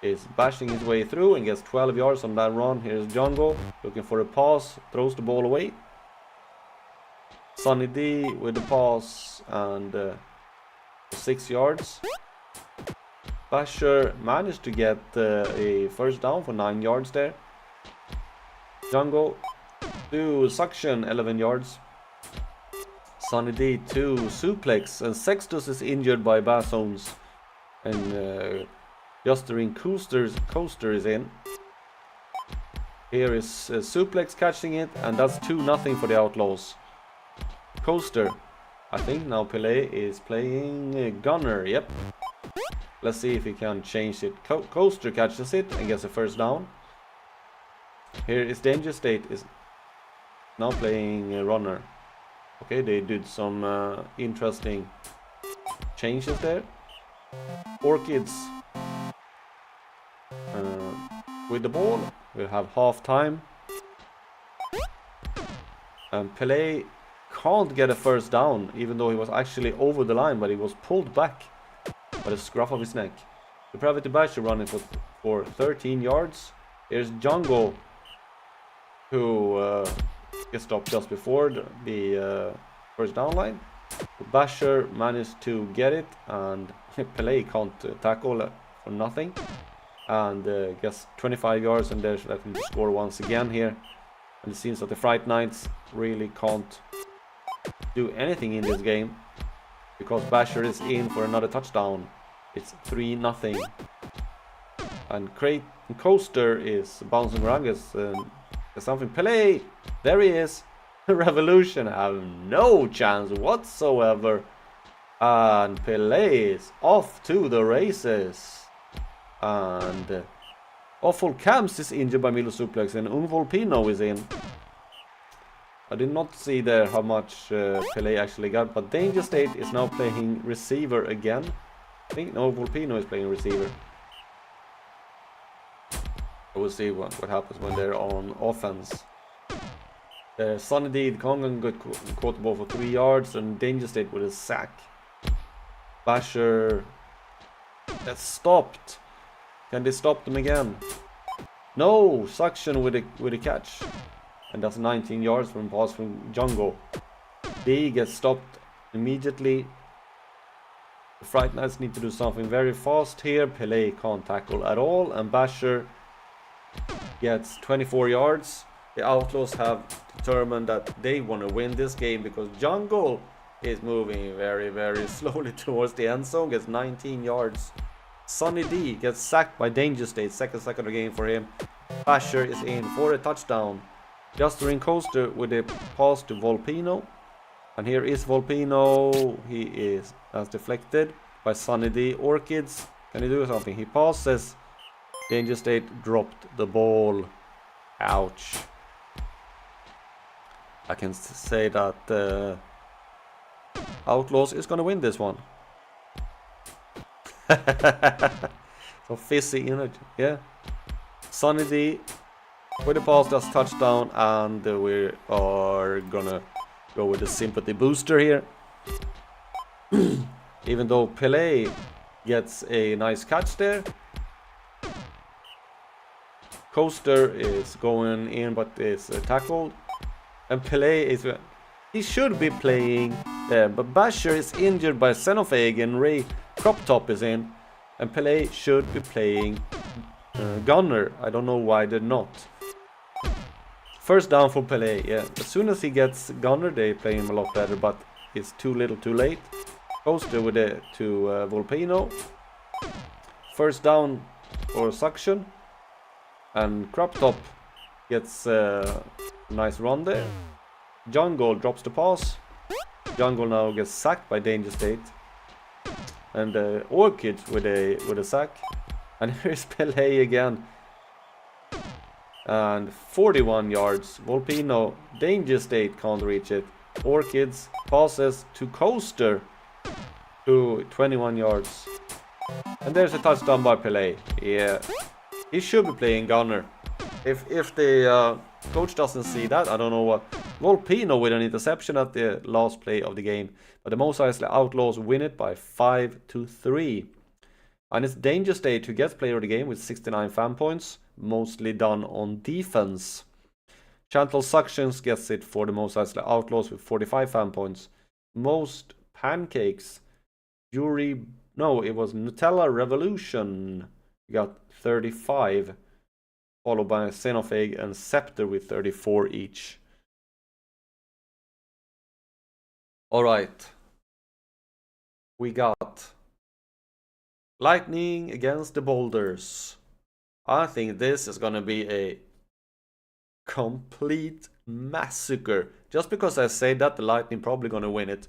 is bashing his way through and gets 12 yards on that run. Here's Django looking for a pass, throws the ball away. Sunny D with the pass and 6 yards. Basher managed to get a first down for 9 yards there. Django to Suction, 11 yards. Sunny D to Suplex, and Sextus is injured by Bassones. And Justering Coaster is in. Here is Suplex catching it, and that's 2-0 for the Outlaws. Coaster, I think now Pele is playing Gunner, yep. Let's see if he can change it. Coaster catches it and gets a first down. Here is Danger State is now playing Runner. Okay, they did some interesting changes there. Orchids with the ball. We'll have half time. And Pele can't get a first down, even though he was actually over the line, but he was pulled back by the scruff of his neck. Depravity Basher running for 13 yards. Here's Django, who gets stopped just before the first down line. Basher managed to get it, and Pele can't tackle for nothing. And gets 25 yards, and there's let him score once again here. And it seems that the Fright Knights really can't do anything in this game, because Basher is in for another touchdown. It's 3-0. And Coaster is bouncing around. There's something. Pele! There he is! Revolution have no chance whatsoever. And Pele is off to the races. And Awful Camps is injured by Milo Suplex, and Volpino is in. I did not see there how much Pele actually got, but Danger State is now playing receiver again. I think no, Volpino is playing receiver. We'll see what happens when they're on offense. Sunny D Kongan got caught the ball for 3 yards, and Danger State with a sack. Basher, that's stopped. Can they stop them again? No, Suction with a catch. And that's 19 yards from pass from Django. D gets stopped immediately. The Fright Knights need to do something very fast here. Pele can't tackle at all, and Basher gets 24 yards. The Outlaws have determined that they want to win this game, because Django is moving very, very slowly towards the end zone. Gets 19 yards. Sunny D gets sacked by Danger State. Second sack of the game for him. Basher is in for a touchdown. Justering Coaster with a pass to Volpino. And here is Volpino. He is as deflected by Sunny D. Orchids, can he do something? He passes. Danger State dropped the ball. Ouch. I can say that Outlaws is gonna win this one. So fizzy energy, yeah. Sunny D with the pass, that's touchdown, and we are gonna go with the sympathy booster here. Even though Pele gets a nice catch there. Coaster is going in, but is tackled. And Pele is... he should be playing there, but Basher is injured by Xenophage and Ray Crop Top is in, and Pelé should be playing Gunner. I don't know why they're not. First down for Pelé, yeah. As soon as he gets Gunner, they play him a lot better, but it's too little too late. Coaster with it to Volpino. First down for Suction. And Crop Top gets a nice run there. Jungle drops the pass. Jungle now gets sacked by Danger State. And Orchid with a sack. And here's Pelé again. And 41 yards. Volpino, Danger State can't reach it. Orchids passes to Coaster to 21 yards. And there's a touchdown by Pelé. Yeah, he should be playing Gunner. If the coach doesn't see that, I don't know what. Volpino with an interception at the last play of the game. But the Mos Eisley Outlaws win it by 5-3. And it's Danger State who gets player of the game with 69 fan points. Mostly done on defense. Chantal Suctions gets it for the Mos Eisley Outlaws with 45 fan points. Most pancakes. It was Nutella Revolution. We got 35. Followed by Xenophage and Scepter with 34 each. Alright. We got Lightning against the Boulders. I think this is gonna be a complete massacre. Just because I say that, the Lightning probably gonna win it.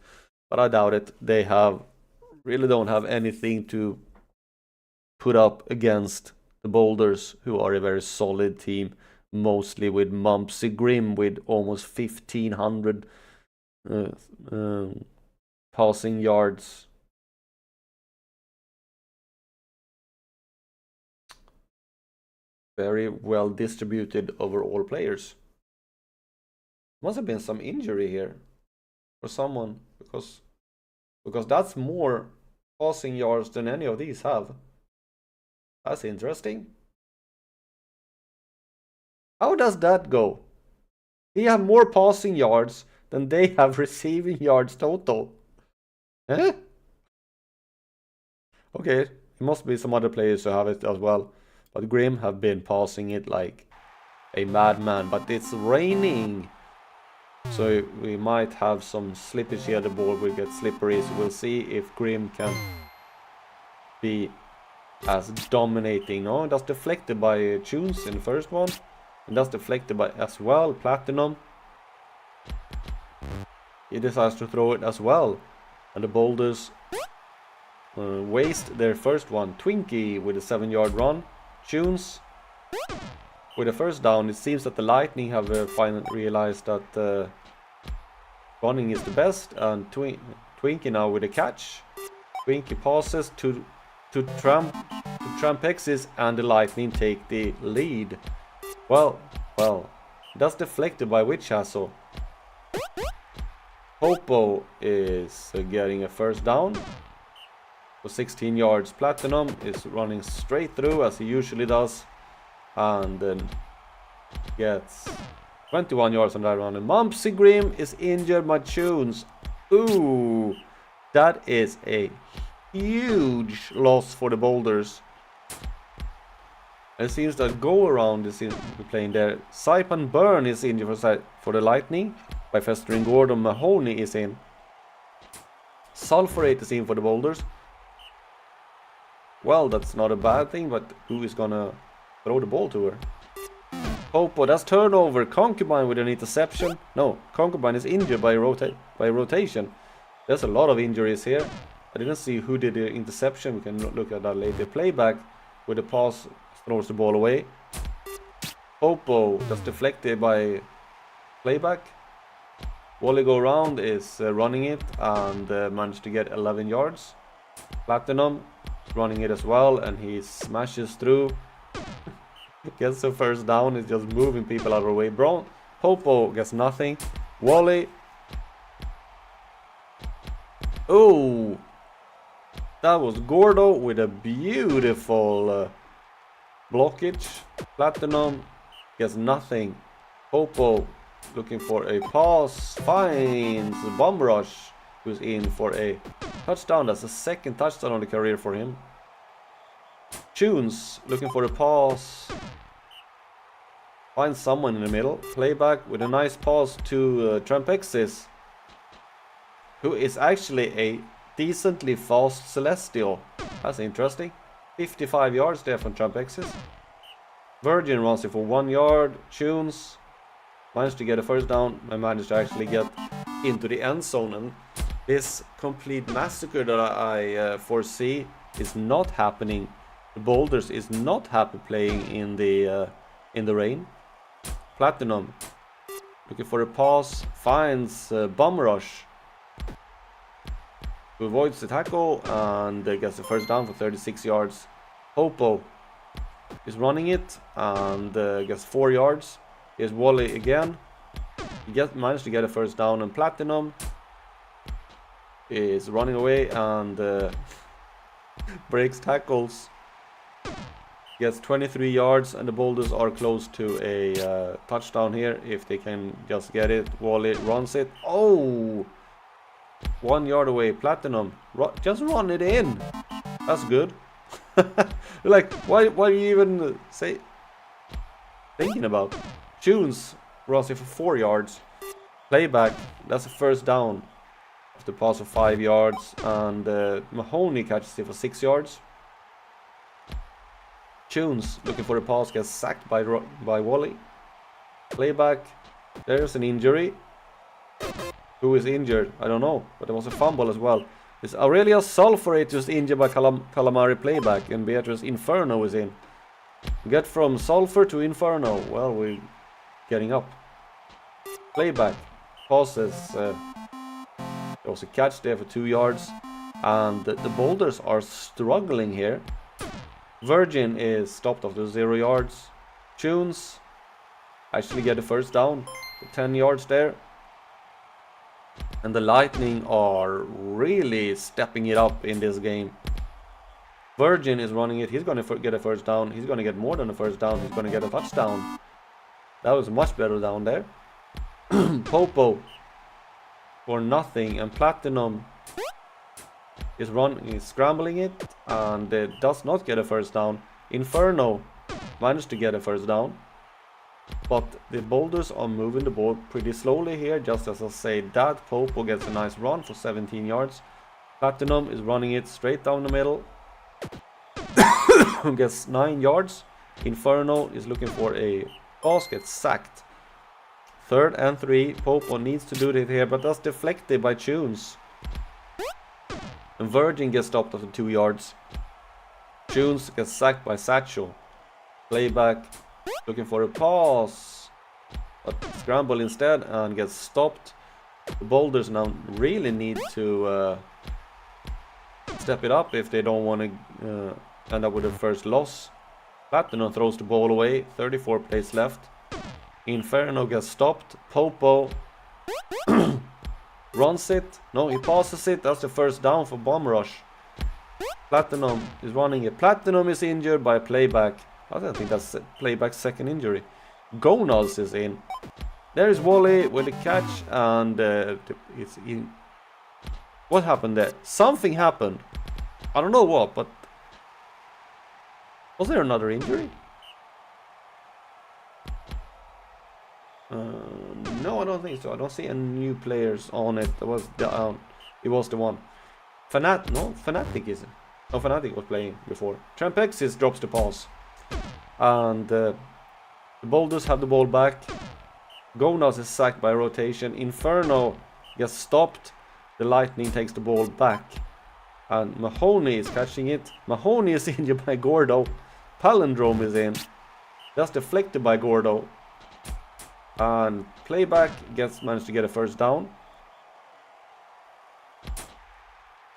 But I doubt it. They really don't have anything to put up against the Boulders, who are a very solid team. Mostly with Mumpsy Grim with almost 1,500 passing yards. Very well distributed over all players. Must have been some injury here for someone, because that's more passing yards than any of these have. That's interesting. How does that go? They have more passing yards than they have receiving yards total. Eh? Okay, it must be some other players who have it as well. But Grim have been passing it like a madman. But it's raining. So we might have some slippage here. The ball will get slippery. So we'll see if Grim can be as dominating. No, that's deflected by Tunes in the first one. And that's deflected by as well Platinum. He decides to throw it as well. And the Boulders waste their first one. Twinkie with a 7-yard run. Tunes with a first down. It seems that the Lightning have finally realized that running is the best. And Twinkie now with a catch. Twinkie passes to Trampexis, and the Lightning take the lead. Well, that's deflected by Witch Hassle. Popo is getting a first down for 16 yards. Platinum is running straight through as he usually does, and then gets 21 yards on that run. And Mumpsy Grim is injured by Tunes. Ooh, that is a huge loss for the Boulders. It seems that Go Around is playing there. Saipan Burn is injured for the Lightning. By Festering Gordon, Mahoney is in. Sulfurate is in for the Boulders. Well, that's not a bad thing, but who is gonna throw the ball to her? Popo, that's turnover. Concubine with an interception. No, Concubine is injured by rotation. There's a lot of injuries here. I didn't see who did the interception. We can look at that later. Playback with the pass throws the ball away. Popo, that's deflected by Playback. Wally Go Round is running it and managed to get 11 yards. Platinum running it as well, and he smashes through. Gets the first down, is just moving people out of the way. Popo gets nothing. Wally. Oh, that was Gordo with a beautiful blockage. Platinum gets nothing. Popo looking for a pass, finds Bomb Rush, who's in for a Touchdown, that's the second touchdown on the career for him. Tunes, looking for a pass. Finds someone in the middle. Playback with a nice pass to Trampexis, who is actually a decently fast Celestial. That's interesting. 55 yards there from Trampexis. Virgin runs it for 1 yard. Tunes managed to get a first down and managed to actually get into the end zone. And this complete massacre that I foresee is not happening. The Boulders is not happy playing in the rain. Platinum looking for a pass, finds Bum Rush, who avoids the tackle and gets the first down for 36 yards. Popo is running it and gets 4 yards. Here's Wally again. He managed to get a first down, and Platinum is running away and breaks tackles. Gets 23 yards, and the Boulders are close to a touchdown here if they can just get it. Wally runs it. Oh! 1 yard away. Platinum. Just run it in. That's good. Like, why are you even thinking about? Tunes runs it for 4 yards. Playback. That's a first down. After pass of 5 yards. And Mahoney catches it for 6 yards. Tunes looking for a pass, gets sacked by Wally. Playback. There's an injury. Who is injured? I don't know. But there was a fumble as well. It's Aurelia Sulphurate just injured by Calamari Playback, and Beatrice Inferno is in. Get from Sulphur to Inferno. Well, we're getting up. Playback. Passes. There was a catch there for 2 yards. And the Boulders are struggling here. Virgin is stopped after 0 yards. Tunes actually get a first down. 10 yards there. And the Lightning are really stepping it up in this game. Virgin is running it. He's going to get a first down. He's going to get more than a first down. He's going to get a touchdown. That was much better down there. Popo for nothing. And Platinum is scrambling it and does not get a first down. Inferno managed to get a first down. But the Boulders are moving the ball pretty slowly here, just as I say that. Popo gets a nice run for 17 yards. Platinum is running it straight down the middle. Gets 9 yards. Inferno is looking for a pass, gets sacked. 3rd and 3. Popo needs to do it here, but that's deflected by Tunes. And Virgin gets stopped after 2 yards. Tunes gets sacked by Satchel. Playback. Looking for a pass, but scramble instead and gets stopped. The Boulders now really need to step it up if they don't want to end up with a first loss. Platinum throws the ball away. 34 plays left. Inferno gets stopped. Popo runs it. No, he passes it. That's the first down for Bomb Rush. Platinum is running it. Platinum is injured by Playback. I don't think that's Playback's second injury. Gonads is in. There is Wally with the catch, and it's in. What happened there? Something happened. I don't know what, but was there another injury? No, I don't think so. I don't see any new players on it. It was the one. Fnatic is it? No, Fnatic was playing before. Trampexis drops the pass. And the Boulders have the ball back. Gonas is sacked by rotation. Inferno gets stopped. The Lightning takes the ball back. And Mahoney is catching it. Mahoney is injured by Gordo. Palindrome is in. That's deflected by Gordo. And Playback managed to get a first down.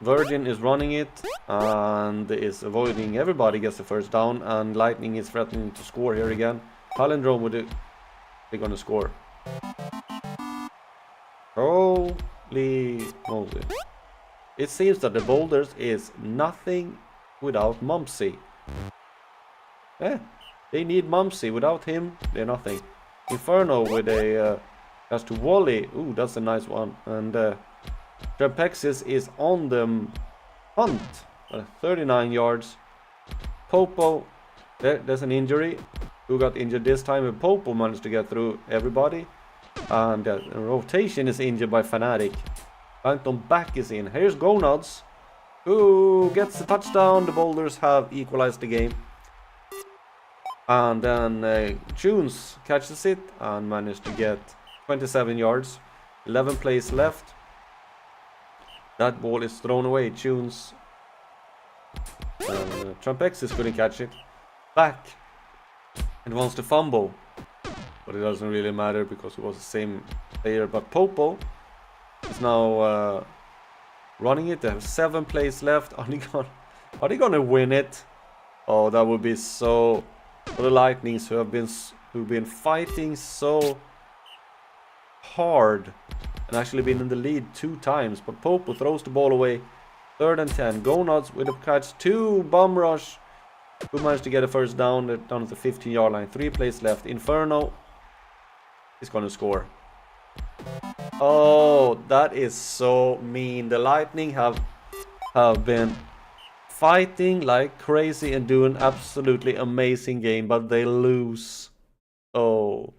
Virgin is running it and is avoiding everybody, gets the first down, and Lightning is threatening to score here again. Palindrome they're gonna score. Holy moly. It seems that the Boulders is nothing without Mumpsy. They need Mumpsy. Without him, they're nothing. Inferno with a pass to Wally. Ooh, that's a nice one. And Trampexis is on the hunt. 39 yards. Popo, there's an injury. Who got injured this time? And Popo managed to get through everybody. And rotation is injured by Fnatic. Plankton back is in. Here's Gonads, who gets the touchdown. The Boulders have equalized the game. And then Tunes catches it and managed to get 27 yards. 11 plays left. That ball is thrown away. Tunes. Trampexis couldn't catch it. Back. And wants to fumble. But it doesn't really matter because it was the same player. But Popo is now running it. They have 7 plays left. Are they gonna win it? Oh, that would be so... For the Lightnings who've been fighting so hard and actually been in the lead 2 times. But Popo throws the ball away. 3rd and 10. Gonads with a catch. 2 bum rush. Who managed to get a first down. They're down at the 15-yard line. 3 plays left. Inferno is going to score. Oh, that is so mean. The Lightning have been fighting like crazy and doing absolutely amazing game, but they lose. Oh.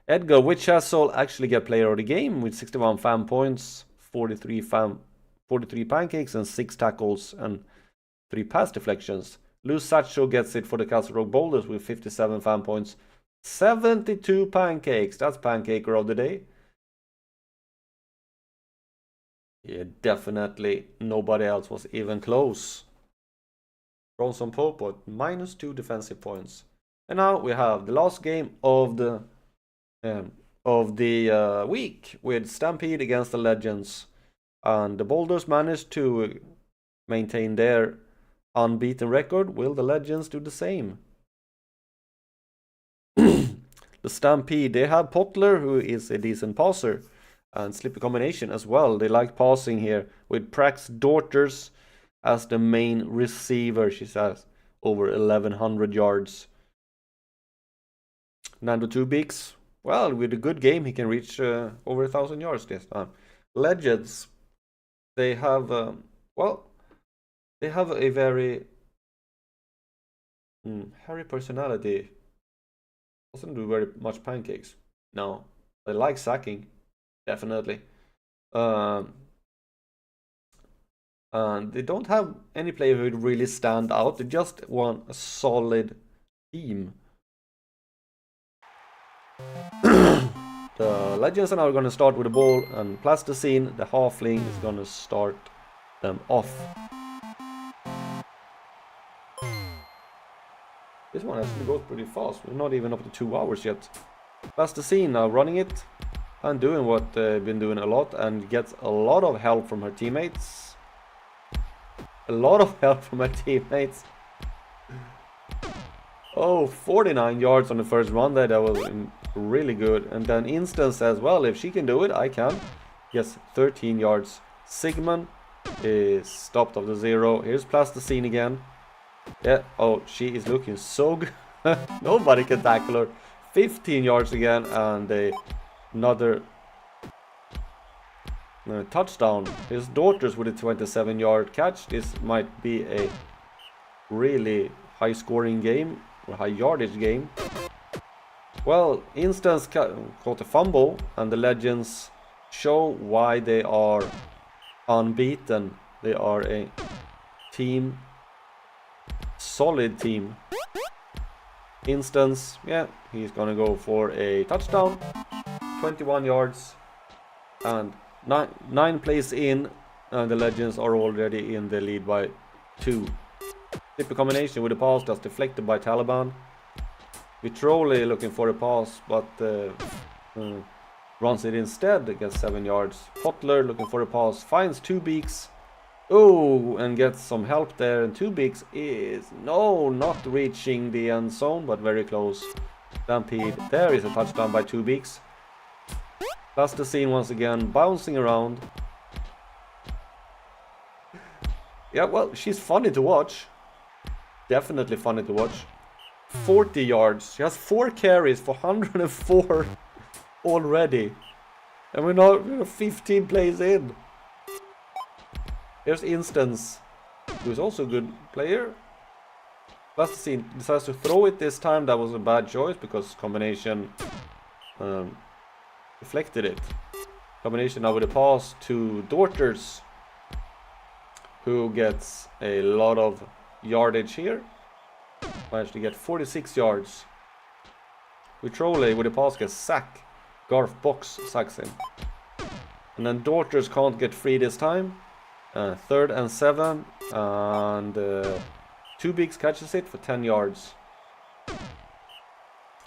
Edgar Witchastle actually get player of the game with 61 fan points, 43 pancakes and 6 tackles and 3 pass deflections. Lou Sacho gets it for the Castle Rock Boulders with 57 fan points, 72 pancakes. That's pancaker of the day. Yeah, definitely nobody else was even close. Bronson Popo -2 defensive points. And now we have the last game of the week with Stampede against the Legends. And the Boulders managed to maintain their unbeaten record. Will the Legends do the same? The Stampede, they have Potler, who is a decent passer, and Slippy Combination as well. They like passing here with Prax's daughters as the main receiver. She has over 1100 yards. Nando Tubix, well, with a good game he can reach over 1000 yards this time. Legends, they have they have a very hairy personality. Doesn't do very much pancakes. No, they like sacking, definitely. And they don't have any player who would really stand out. They just want a solid team. The Legends are now going to start with the ball, and Plasticine, the halfling, is going to start them off. This one actually goes pretty fast. We're not even up to 2 hours yet. Plasticine now running it and doing what they've been doing a lot, and gets a lot of help from her teammates. Oh, 49 yards on the first run there. That was really good. And then Instance as well. If she can do it, I can. Yes, 13 yards. Sigmund is stopped off the 0. Here's Plasticine again. Yeah, oh, she is looking so good. Nobody can tackle her. 15 yards again, and another touchdown. His daughters with a 27-yard catch. This might be a really high-scoring game, or high-yardage game. Well, Instance caught a fumble, and the Legends show why they are unbeaten. They are a team, solid team. Instance, yeah, he's gonna go for a touchdown, 21 yards, and nine plays in, and the Legends are already in the lead by 2. Slipper combination with a pass that's deflected by Taliban. Vitroli looking for a pass, but runs it instead, gets 7 yards. Potler looking for a pass, finds Two Beaks. Oh, and gets some help there, and Two Beaks is not reaching the end zone, but very close. Stampede, there is a touchdown by Two Beaks. Plasticine once again bouncing around. Yeah, well, she's funny to watch. Definitely funny to watch. 40 yards. She has 4 carries for 104 already. And we're now 15 plays in. Here's Instance, who is also a good player. Plasticine decides to throw it this time. That was a bad choice because combination deflected it. Combination now with a pass to Daughters, who gets a lot of yardage here. Managed to get 46 yards. Brutality with a pass gets sack. Garth Box sacks him. And then Daughters can't get free this time. 3rd and 7. And 2 Bigs catches it for 10 yards.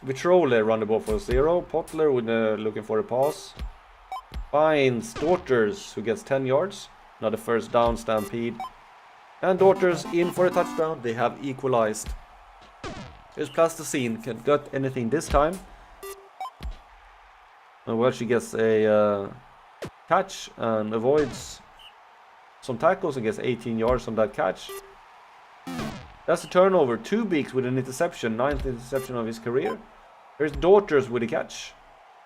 Vitrole run the ball for 0. Potler with looking for a pass. Finds Daughters, who gets 10 yards. Another first down, Stampede. And Daughters in for a touchdown. They have equalized. Here's Plasticine. Can't get anything this time. And well, she gets a catch and avoids some tackles and gets 18 yards on that catch. That's a turnover. 2 Bigs with an interception. 9th interception of his career. Here's Daughters with a catch.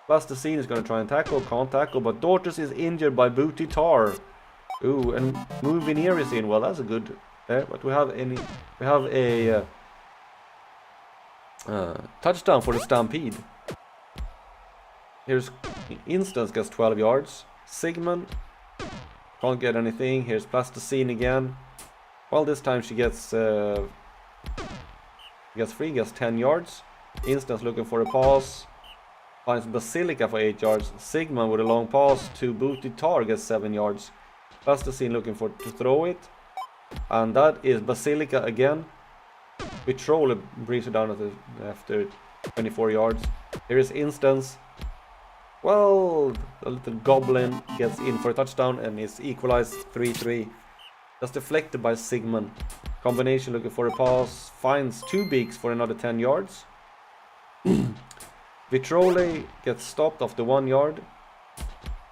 Plasticine is going to try and tackle. Can't tackle, but Daughters is injured by Booty Tar. Ooh, and Veneer is in. Well, that's a good. But we have a touchdown for the Stampede. Here's Instance gets 12 yards. Sigmund can't get anything. Here's Plasticine again. Well, this time she gets free, gets 10 yards. Instance looking for a pass. Finds Basilica for 8 yards. Sigmund with a long pass to Booty Tar gets 7 yards. Plasticine looking to throw it. And that is Basilica again. Vitrole brings it down after 24 yards. Here is Instance. Well, the little goblin gets in for a touchdown and is equalized 3-3. That's deflected by Sigmund. Combination looking for a pass. Finds 2 Bigs for another 10 yards. Vitrole gets stopped off the 1 yard.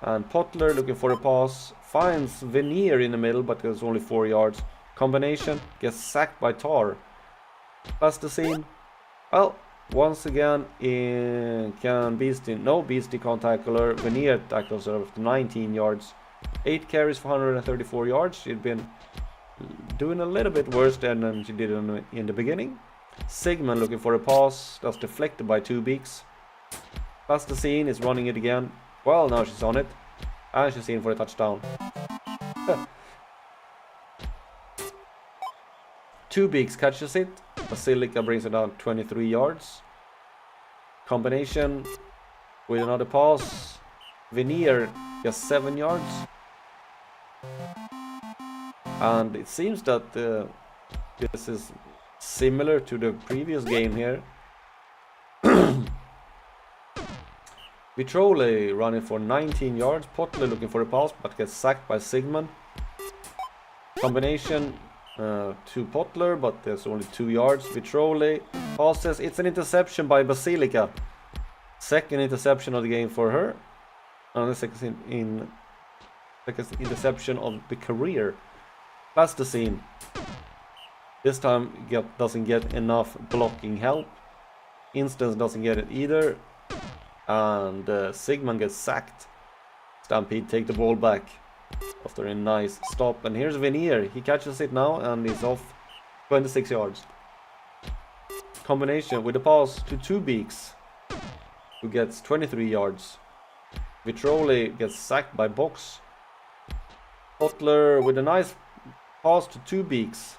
And Potler looking for a pass. Finds Veneer in the middle, but there's only 4 yards. Combination gets sacked by Tar. Plasticine. Well, once again, Beastie can't tackle her. Veneer tackles her after 19 yards. 8 carries for 134 yards. She'd been doing a little bit worse than she did in the beginning. Sigmund looking for a pass. That's deflected by 2 Bigs. Plasticine is running it again. Well, now she's on it. And she's in for a touchdown. 2 Bigs catches it. Basilica brings it down 23 yards. Combination with another pass. Veneer gets 7 yards. And it seems that this is similar to the previous game here. Vitrole running for 19 yards. Potler looking for a pass but gets sacked by Sigmund. Combination to Potler, but there's only 2 yards. Vitrole passes. It's an interception by Basilica. Second interception of the game for her. And the second interception of the career. Plasticine. This time doesn't get enough blocking help. Instance doesn't get it either. And Sigmund gets sacked. Stampede take the ball back after a nice stop. And here's Veneer. He catches it now and is off 26 yards. Combination with a pass to 2 Bigs, who gets 23 yards. Vitrole gets sacked by Box. Potler with a nice pass to 2 Bigs,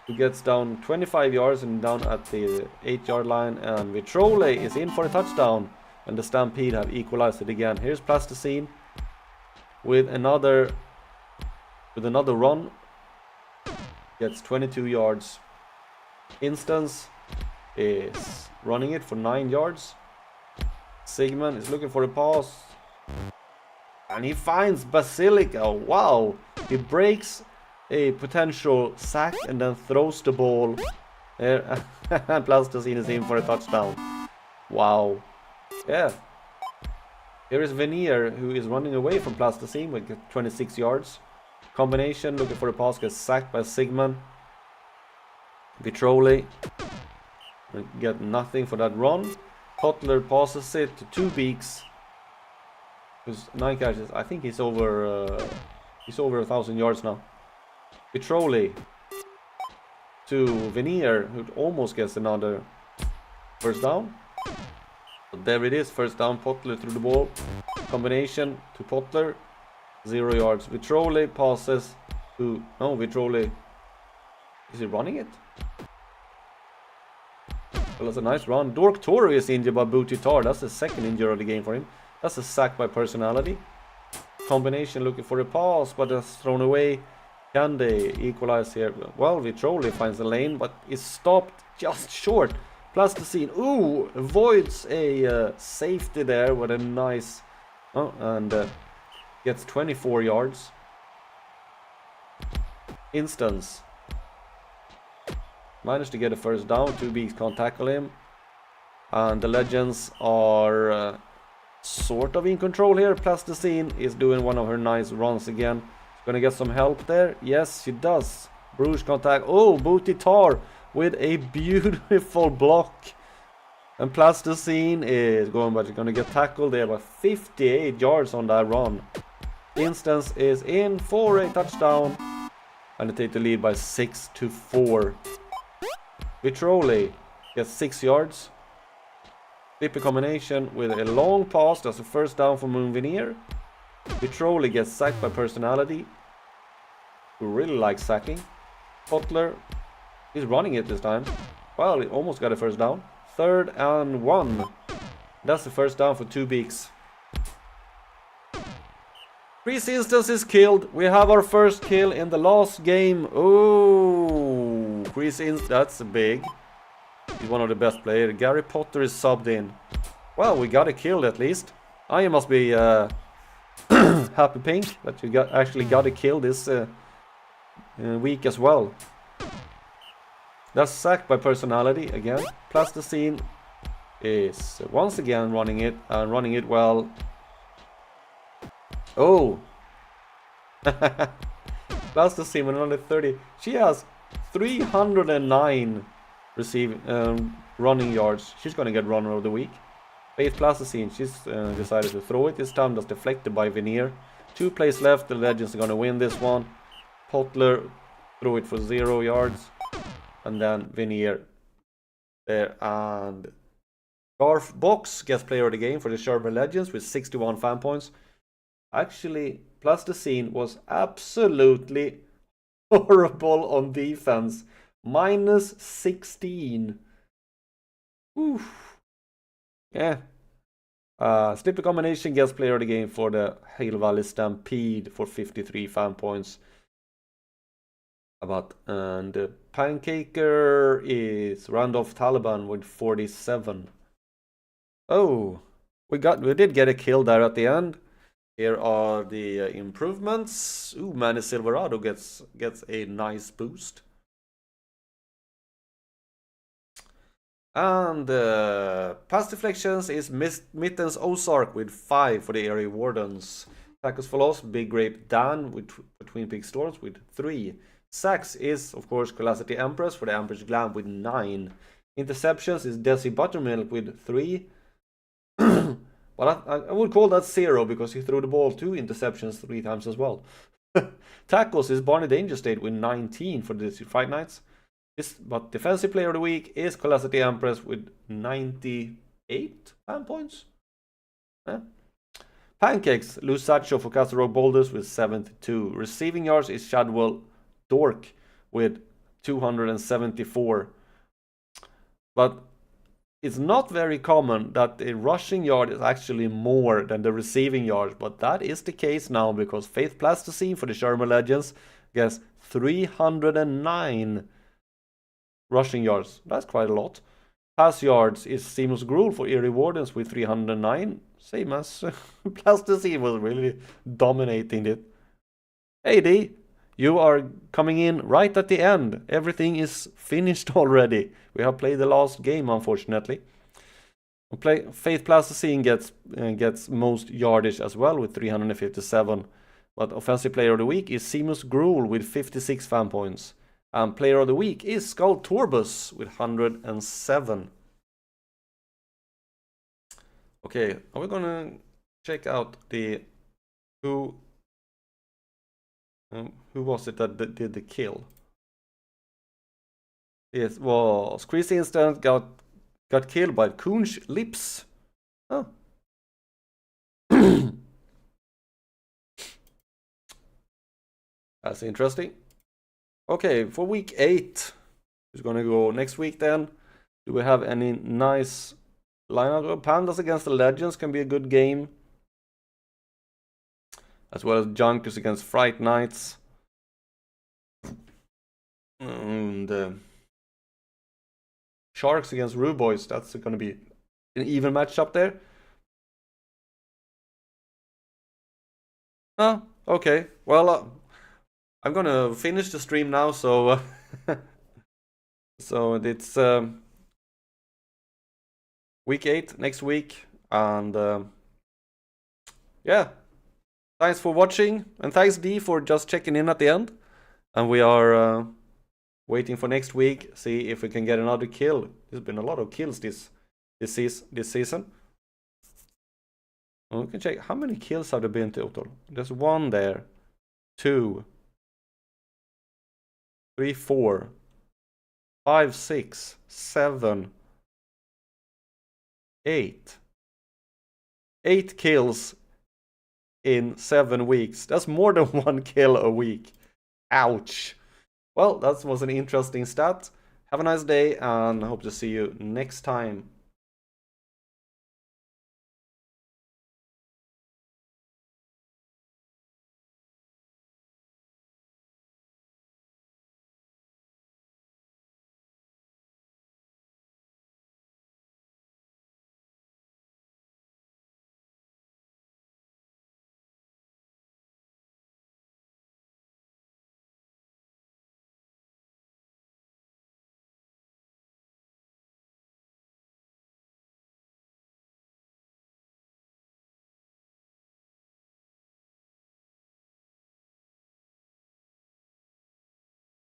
who gets down 25 yards and down at the 8-yard line. And Vitrole is in for a touchdown. And the Stampede have equalized it again. Here's Plasticine with another run. Gets 22 yards. Instance is running it for 9 yards. Sigmund is looking for a pass. And he finds Basilica. Wow! He breaks a potential sack and then throws the ball. And Plasticine is in for a touchdown. Wow. Yeah. Here is Veneer, who is running away from Plasticine with 26 yards. Combination looking for a pass, gets sacked by Sigmund. Vitrole get nothing for that run. Potler passes it to 2 Bigs, who's 9 catches. I think he's over He's over 1,000 yards now. Vitroli to Veneer, who almost gets another first down. But there it is, first down. Potler through the ball. Combination to Potler. 0 yards. Vitroli passes to... No, Vitroli... Is he running it? Well, that's a nice run. Dork Torrey is injured by Brutality. That's the second injury of the game for him. That's a sack by Personality. Combination looking for a pass, but that's thrown away. Can they equalize here? Well, Vitroli finds the lane, but is stopped just short. Plasticine, ooh, avoids a safety there with a nice... Oh, and gets 24 yards. Instance. Managed to get a first down. 2 Beaks can't tackle him. And the Legends are sort of in control here. Plasticine is doing one of her nice runs again. Gonna get some help there. Yes, she does. Bruges contact. Oh, Booty Tar with a beautiful block. And Plasticine is going, but she's gonna get tackled there by 58 yards on that run. Instance is in for a touchdown. And they take the lead by 6-4. Vitroli gets 6 yards. Flippy combination with a long pass. That's a first down for Moon Veneer. Vitroli gets sacked by Personality, who really likes sacking. Potler is running it this time. Well, he almost got a first down. 3rd and 1. That's the first down for 2 Beaks. Chris Instance is killed. We have our first kill in the last game. Oh, Chris Instance, that's big. He's one of the best players. Gary Potter is subbed in. Well, we got a kill at least. I must be happy pink that you actually got a kill this week as well. That's sacked by Personality again. Plasticine is once again running it and running it well. Oh, Plasticine with another 30. She has 309 running yards. She's gonna get runner of the week. Faith Plasticine, she's decided to throw it this time. That's deflected by Veneer. 2 plays left. The Legends are gonna win this one. Potler threw it for 0 yards, and then Veneer there, and Garth Box gets player of the game for the Sherman Legends with 61 fan points. Actually, Plasticine was absolutely horrible on defense. Minus 16. Oof. Yeah. Slippy combination gets player of the game for the Hale Valley Stampede for 53 fan points. And Pancaker is Randolph Taliban with 47. Oh, we did get a kill there at the end. Here are the improvements. Ooh, Manny Silverado gets a nice boost. And pass deflections is Mittens Ozark with 5 for the area wardens. Tackles for loss, Big Grape Dan with Twin Peaks Storms with 3. Sacks is, of course, Colasity Empress for the Empress Glam with 9. Interceptions is Desi Buttermilk with 3. But I would call that 0 because he threw the ball 2 interceptions 3 times as well. Tackles is Barney Danger State with 19 for the Fight Nights. But defensive player of the week is Colasity Empress with 98 fan points. Yeah. Pancakes, Lusacho for Castle Rock Boulders with 72. Receiving yards is Shadwell Dork with 274. But it's not very common that the rushing yard is actually more than the receiving yard, but that is the case now because Faith Plasticine for the Sherman Legends gets 309 rushing yards. That's quite a lot. Pass yards is Seamus Gruel for Erie Wardens with 309. Same as Plasticine was really dominating it. Hey D, you are coming in right at the end. Everything is finished already. We have played the last game, unfortunately. Faith Plasticine gets most yardage as well with 357. But offensive player of the week is Seamus Gruel with 56 fan points. And player of the week is Skull Torbus with 107. Okay, are we gonna check out the who Who was it that did the kill? It was Chris Instant got killed by Kunch Lips. Oh. That's interesting. Okay, for week 8, who's gonna go next week then? Do we have any nice lineup? Pandas against the Legends can be a good game. As well as Junkers against Fright Knights. And Sharks against Rude Boys. That's gonna be an even matchup there. Oh, okay. Well, I'm gonna finish the stream now, so so it's week 8 next week, and yeah, thanks for watching, and thanks D for just checking in at the end. And we are waiting for next week, see if we can get another kill. There's been a lot of kills this season. And we can check how many kills have there been total. There's 1 there, 2, 3, 4, 5, 6, 7, 8. 8 kills in 7 weeks. That's more than 1 kill a week. Ouch. Well, that was an interesting stat. Have a nice day, and I hope to see you next time.